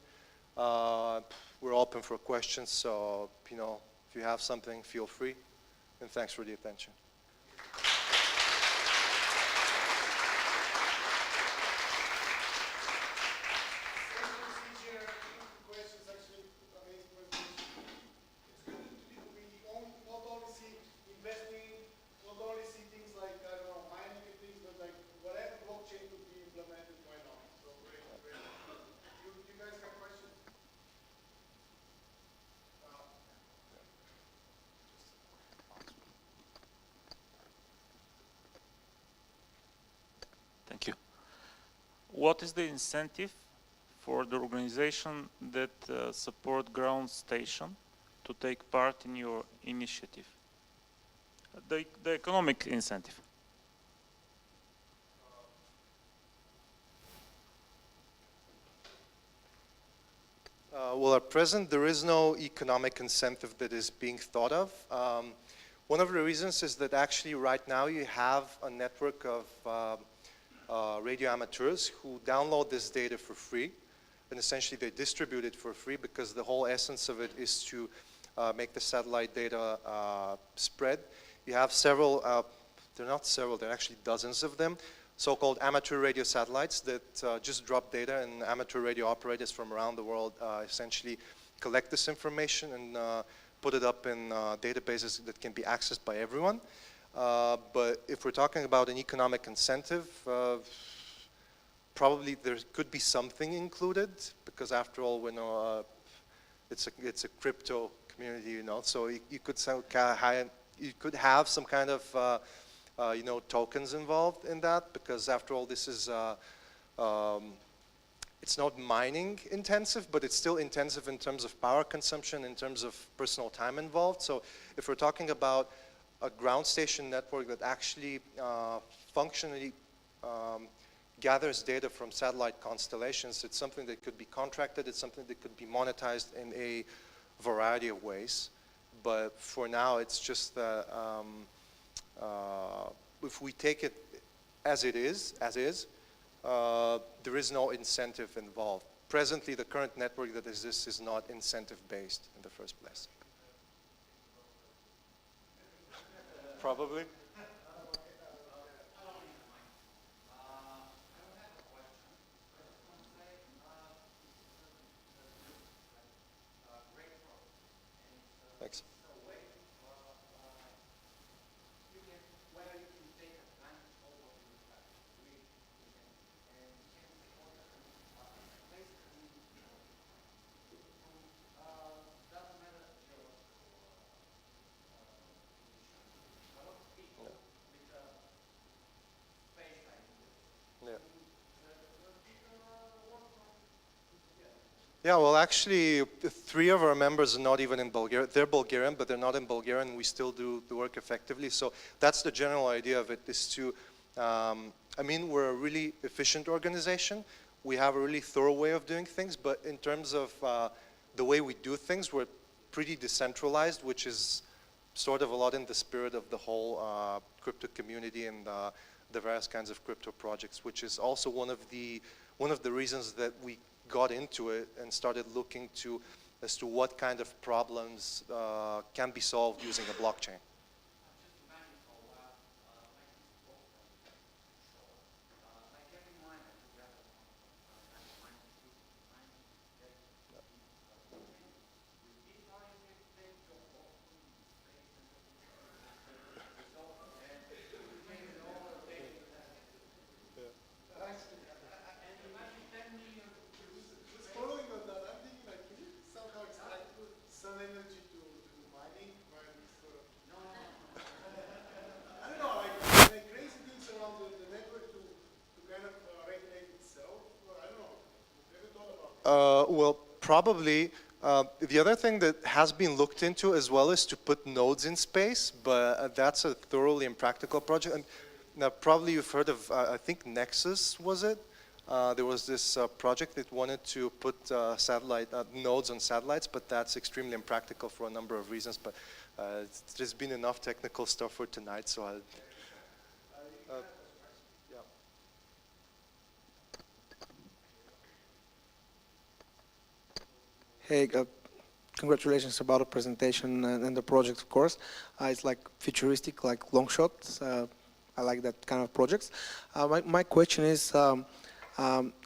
We're open for questions, so if you have something, feel free, and thanks for the attention. Thank you. What is the incentive for the organization that support ground station to take part in your initiative? The economic incentive. Well, at present, there is no economic incentive that is being thought of. One of the reasons is that actually right now you have a network of radio amateurs who download this data for free, and essentially they distribute it for free because the whole essence of it is to make the satellite data spread. You have several, they're not several, they're actually dozens of them, so-called amateur radio satellites that just drop data, and amateur radio operators from around the world essentially collect this information and put it up in databases that can be accessed by everyone. But if we're talking about an economic incentive, probably there could be something included, because after all, we know it's a crypto community, so you could have some kind of tokens involved in that, because after all, this is it's not mining intensive, but it's still intensive in terms of power consumption, in terms of personal time involved. So if we're talking about a ground station network that actually functionally gathers data from satellite constellations, it's something that could be contracted, it's something that could be monetized in a variety of ways. But for now, it's just that if we take it as it is, there is no incentive involved. Presently, the current network that exists is not incentive-based in the first place. Probably. Thanks. Yeah, well, actually, 3 of our members are not even in Bulgaria. They're Bulgarian, but they're not in Bulgaria, and we still do the work effectively. So that's the general idea of it, is to, I mean, we're a really efficient organization. We have a really thorough way of doing things, but in terms of the way we do things, we're pretty decentralized, which is sort of a lot in the spirit of the whole crypto community and the various kinds of crypto projects, which is also one of the reasons that we got into it and started looking to as to what kind of problems can be solved using a blockchain. Well, probably. The other thing that has been looked into as well is to put nodes in space, but that's a thoroughly impractical project. And now, probably you've heard of, I think Nexus, was it? There was this project that wanted to put satellite nodes on satellites, but that's extremely impractical for a number of reasons. But there's been enough technical stuff for tonight, so I'll... Hey, congratulations about the presentation and the project, of course. It's like futuristic, like long shot. I like that kind of projects. My question is,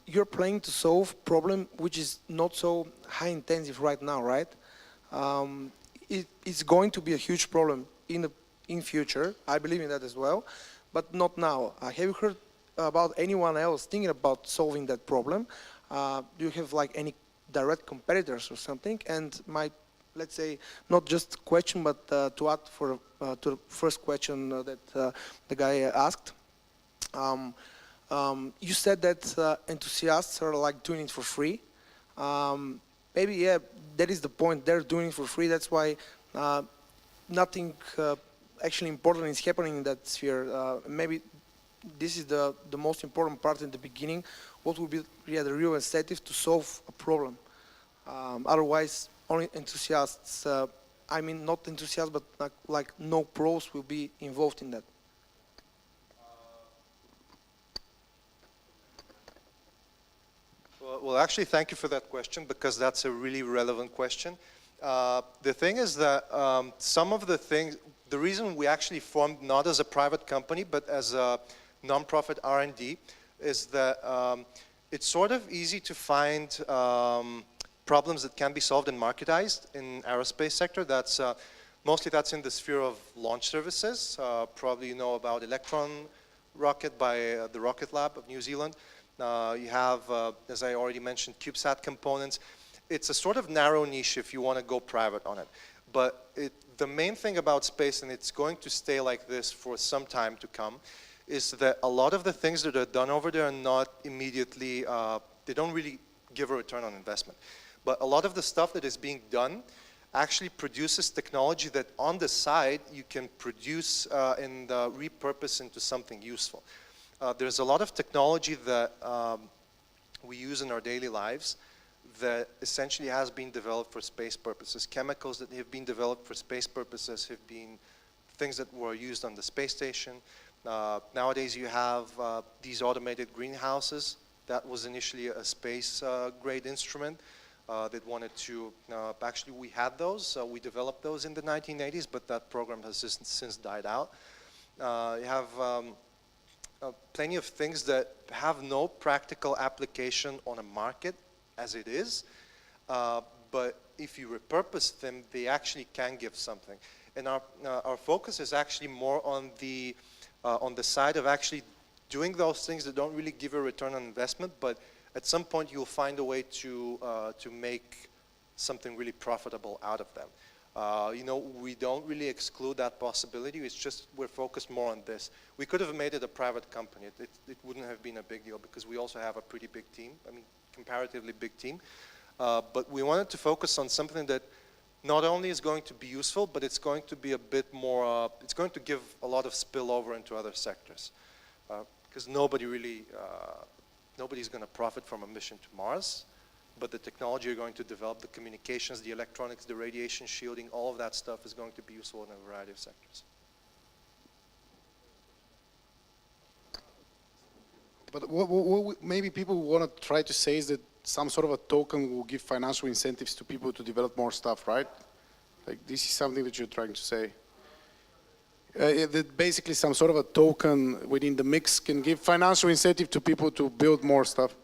you're planning to solve problem which is not so high intensive right now, right? It's going to be a huge problem in future. I believe in that as well, but not now. Have you heard about anyone else thinking about solving that problem? Do you have like any direct competitors or something? And my, let's say, not just question, but to add to the first question that the guy asked. You said that enthusiasts are like doing it for free. Maybe, yeah, that is the point. They're doing it for free. That's why nothing actually important is happening in that sphere. Maybe this is the most important part in the beginning. What would be the real incentive to solve a problem? Otherwise, only enthusiasts, I mean not enthusiasts, but like no pros will be involved in that. Well, actually, thank you for that question, because that's a really relevant question. The thing is that some of the things, the reason we actually formed not as a private company, but as a non-profit R&D, is that it's sort of easy to find problems that can be solved and marketized in aerospace sector. That's mostly that's in the sphere of launch services. Probably you know about Electron rocket by the Rocket Lab of New Zealand. You have, as I already mentioned, CubeSat components. It's a sort of narrow niche if you want to go private on it. But the main thing about space, and it's going to stay like this for some time to come, is that a lot of the things that are done over there are not immediately, they don't really give a return on investment. But a lot of the stuff that is being done actually produces technology that on the side you can produce and repurpose into something useful. There's a lot of technology that we use in our daily lives that essentially has been developed for space purposes. Chemicals that have been developed for space purposes have been things that were used on the space station. Nowadays you have these automated greenhouses. That was initially a space grade instrument that wanted to, actually we had those, we developed those in the 1980s, but that program has since died out. You have plenty of things that have no practical application on a market as it is, but if you repurpose them, they actually can give something. And our focus is actually more on the side of actually doing those things that don't really give a return on investment, but at some point you'll find a way to make something really profitable out of them. You know, we don't really exclude that possibility. It's just we're focused more on this. We could have made it a private company. It wouldn't have been a big deal because we also have a pretty big team. I mean, comparatively big team. But we wanted to focus on something that not only is going to be useful, but it's going to be a bit more, it's going to give a lot of spillover into other sectors. Because nobody really, nobody's going to profit from a mission to Mars. But the technology you're going to develop, the communications, the electronics, the radiation shielding, all of that stuff is going to be useful in a variety of sectors. But what maybe people want to try to say is that some sort of a token will give financial incentives to people to develop more stuff, right? Like this is something that you're trying to say. That basically some sort of a token within the mix can give financial incentive to people to build more stuff.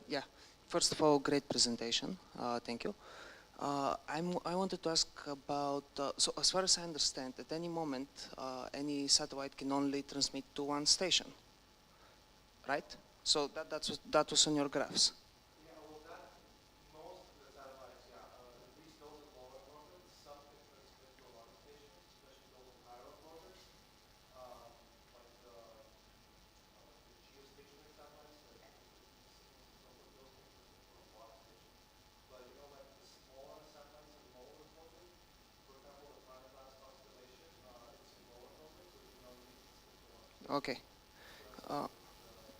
Yeah, first of all, great presentation. Thank you. I wanted to ask about, so as far as I understand, at any moment, any satellite can only transmit to one station, right? So that was on your graphs. Okay.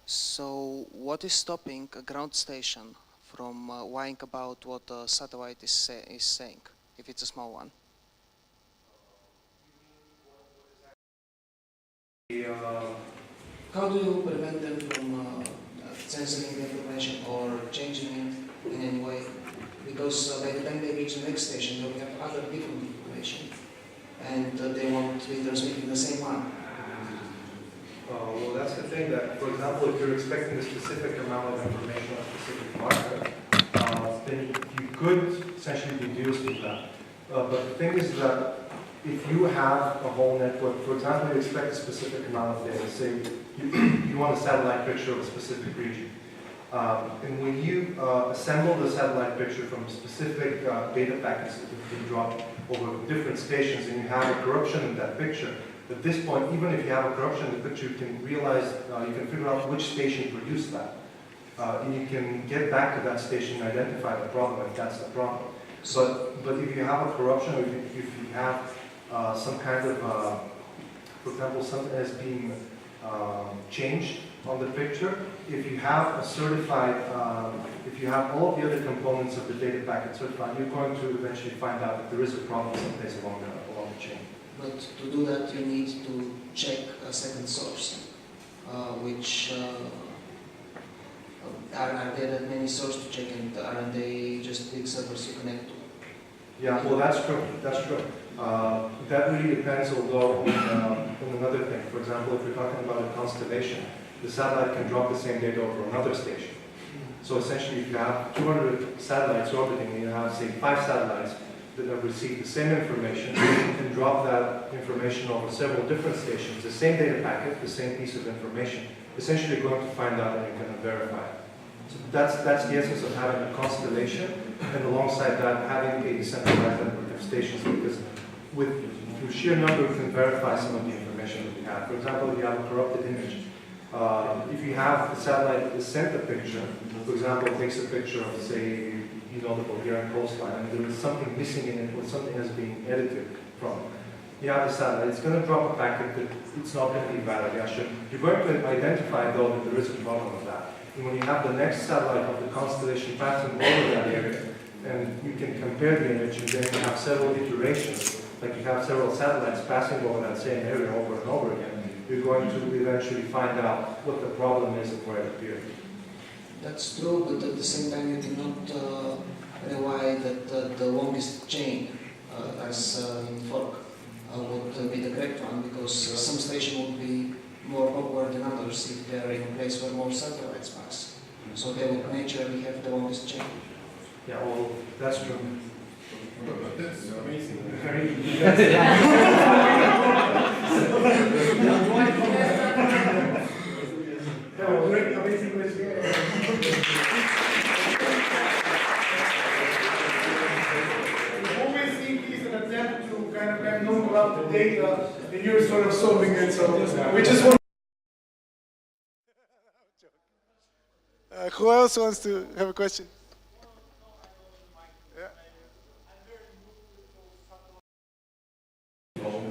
So what is stopping a ground station from worrying about what a satellite is saying, if it's a small one? How do you prevent them from censoring the information or changing it in any way? Because by the time they reach the next station, they'll have other different information, and they won't be transmitting the same one. Well, that's the thing that, for example, if you're expecting a specific amount of information on a specific market, then you could essentially deduce from that. But the thing is that if you have a whole network, for example, you expect a specific amount of data, say you want a satellite picture of a specific region. And when you assemble the satellite picture from specific data packets that have been dropped over different stations, and you have a corruption in that picture, at this point, even if you have a corruption in the picture, you can realize, you can figure out which station produced that. And you can get back to that station and identify the problem if that's the problem. But if you have a corruption, or if you have some kind of, for example, something has been changed on the picture, if you have a certified, if you have all the other components of the data packet certified, you're going to eventually find out that there is a problem someplace along the chain. But to do that, you need to check a second source, which are there that many sources to check, and aren't they just big servers you connect to? Yeah, well, that's true. That's true. That really depends, although, on another thing. For example, if you're talking about a constellation, the satellite can drop the same data over another station. So essentially, if you have 200 satellites orbiting, and you have, say, 5 satellites that have received the same information, you can drop that information over several different stations, the same data packet, the same piece of information. Essentially, you're going to find out and you're going to verify it. So that's the essence of having a constellation, and alongside that, having a decentralized network of stations, because through sheer number, we can verify some of the information that we have. For example, if you have a corrupted image, if you have the satellite that sent a picture, for example, takes a picture of, say, the Bulgarian coastline, and there is something missing in it, or something has been edited from it. You have the satellite, it's going to drop a packet that it's not going to be valid. You're going to identify, though, that there is a problem with that. And when you have the next satellite of the constellation passing over that area, and you can compare the image, and then you have several iterations, like you have several satellites passing over that same area over and over again, you're going to eventually find out what the problem is and where it appeared. That's true, but at the same time, you cannot rely that the longest chain, as in fork, would be the correct one, because some station would be more popular than others if they're in a place where more satellites pass. So they would naturally have the longest chain. Yeah, well, that's true. That's amazing. Always think it's an attempt to kind of know about the data, and you're sort of solving it. So we just want. Who else wants to have a question?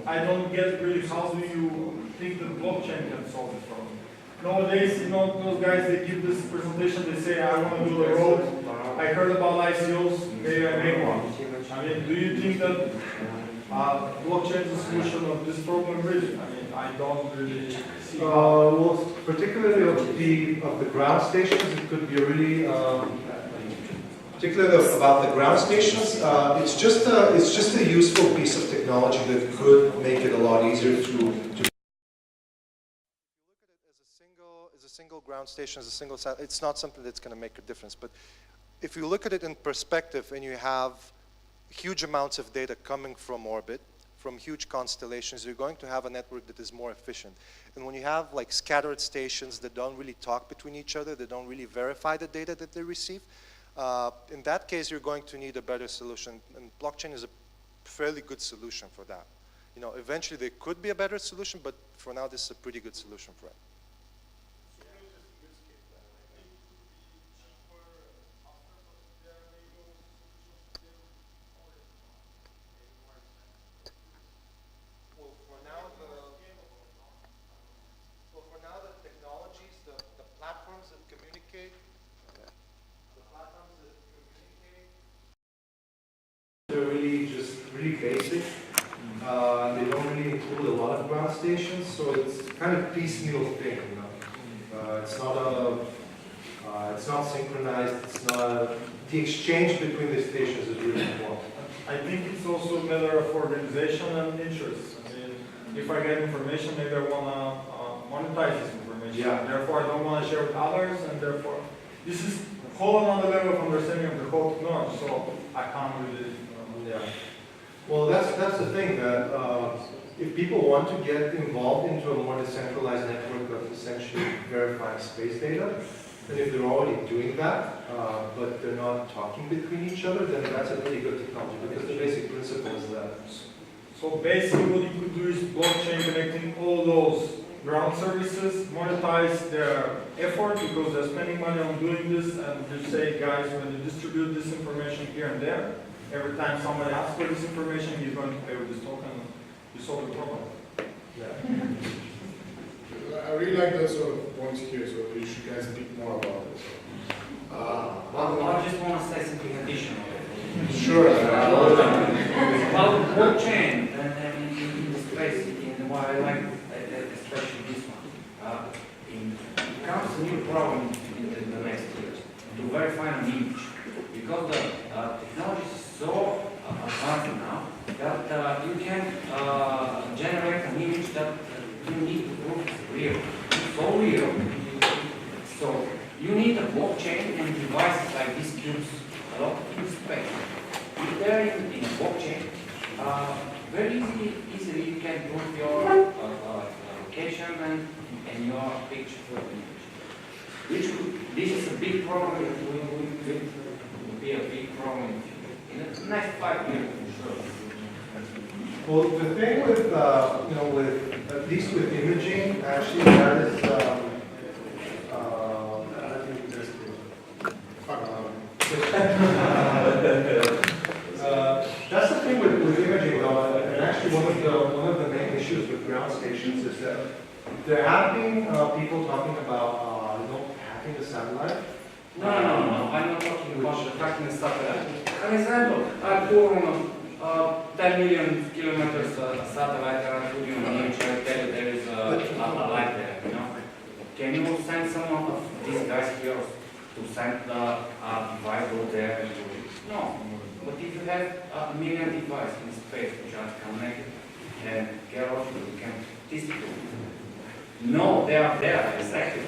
I don't get really how do you think the blockchain can solve this problem. Nowadays, you know, those guys, they give this presentation, they say, I want to build a road. I heard about ICOs, maybe I make one. I mean, do you think that blockchain is a solution of this problem really? I mean, I don't really see how. Well, particularly of the ground stations, it could be a really, particularly about the ground stations, it's just a useful piece of technology that could make it a lot easier to As a single ground station, as a single satellite, it's not something that's going to make a difference. But if you look at it in perspective and you have huge amounts of data coming from orbit, from huge constellations, you're going to have a network that is more efficient. And when you have like scattered stations that don't really talk between each other, they don't really verify the data that they receive, in that case, you're going to need a better solution. And blockchain is a fairly good solution for that. You know, eventually there could be a better solution, but for now, this is a pretty good solution for it. They're really just really basic. They don't really include a lot of ground stations, so it's kind of piecemeal thing, you know. It's not synchronized. It's not the exchange between the stations is really important. I think it's also a matter of organization and interest. I mean, if I get information, maybe I want to monetize this information. Yeah. Therefore, I don't want to share with others, and therefore, this is whole another level of understanding of the whole technology. So I can't really. Yeah. Well, that's the thing that if people want to get involved into a more decentralized network of essentially verifying space data, and if they're already doing that, but they're not talking between each other, then that's a really good technology because the basic principle is that. So basically, what you could do is blockchain connecting all those ground services, monetize their effort because they're spending money on doing this, and just say, guys, when you distribute this information here and there, every time somebody asks for this information, he's going to pay with this token. You solve the problem. Yeah. I really like those sort of points here, so you should guys speak more about this. I just want to say something additional. Sure. About blockchain and in the space, in why I like especially this one. It becomes a new problem in the next years to verify an image because the technology is so advanced now that you can generate an image that you need to prove is real. It's so real. So you need a blockchain and devices like these cubes, a lot of cube space. If they're in a blockchain, very easily you can prove your location and your picture for the image. This is a big problem. It will be a big problem in the next 5 years, for sure. Well, the thing with, you know, with at least with imaging, actually, that is, that's the thing with imaging, though, and actually one of the main issues with ground stations is that there have been people talking about, you know, hacking the satellite. No, I'm not talking about the tracking and stuff like that. An example, I pour 10 million kilometers satellite and I put you on an image and tell you there is a light there, you know. Can you send some of these guys here to send the device over there? No. But if you have a million devices in space which are connected and get off, you can distribute. No, they are there, exactly.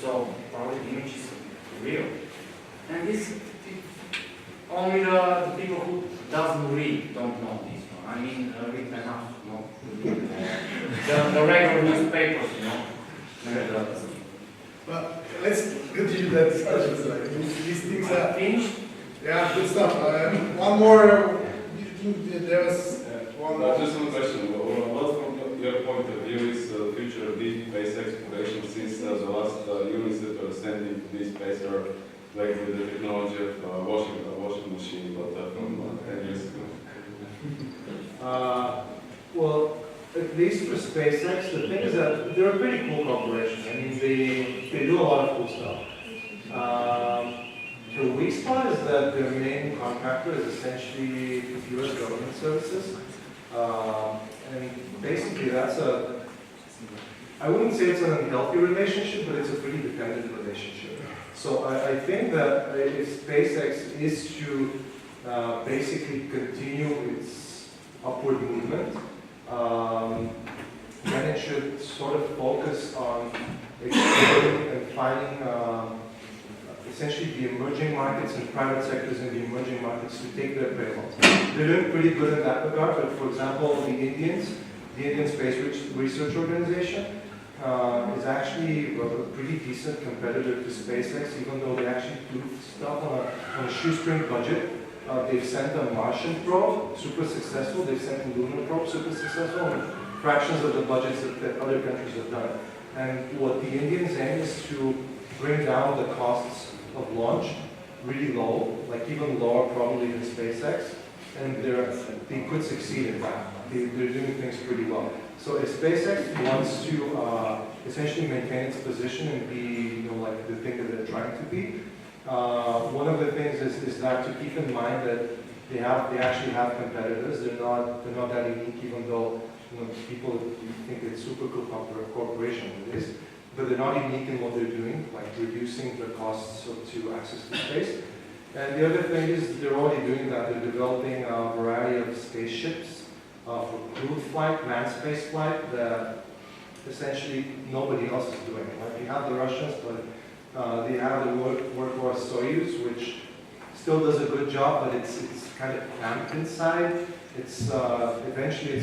So probably the image is real. And this only the people who doesn't who read don't know this. I mean, read enough, the regular newspapers, Well, let's continue that discussion. These things are finished. Yeah, good stuff. One more. There was one more. Just one question. What from your point of view is the future of deep space exploration, since the last units that are sending to deep space are like with the technology of washing machine, but from 10 years ago? Well, at least for SpaceX, the thing is that they're a pretty cool corporation. I mean, they do a lot of cool stuff. The weak spot is that their main contractor is essentially US government services. And basically that's I wouldn't say it's an unhealthy relationship, but it's a pretty dependent relationship. So I think that if SpaceX is to basically continue its upward movement, then it should sort of focus on exploring and finding essentially the emerging markets and private sectors in the emerging markets to take their payloads. They're doing pretty good in that regard, but for example, the Indian Space Research Organization is actually a pretty decent competitor to SpaceX, even though they actually do stuff on a shoestring budget. They've sent a Martian probe, super successful. They've sent a lunar probe, super successful, and fractions of the budgets that other countries have done. And what the Indians aim is to bring down the costs of launch really low, like even lower probably than SpaceX, and they could succeed in that. They're doing things pretty well. So if SpaceX wants to essentially maintain its position and be, like the thing that they're trying to be, one of the things is that to keep in mind that they actually have competitors. They're not that unique, even though people think it's super cool corporation. It is. But they're not unique in what they're doing, like reducing the costs to access to space. And the other thing is they're already doing that. They're developing a variety of spaceships for crewed flight, manned space flight, that essentially nobody else is doing. Like you have the Russians, but they have the workhorse Soyuz, which still does a good job, but it's kind of cramped inside. It's eventually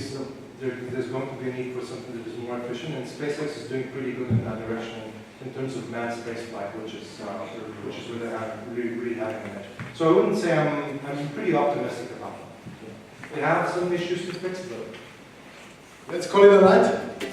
there's going to be a need for something that is more efficient, and SpaceX is doing pretty good in that direction in terms of manned spaceflight, which is where they're really having it. So I wouldn't say I'm pretty optimistic about them. They have some issues to fix, though. Let's call it a night.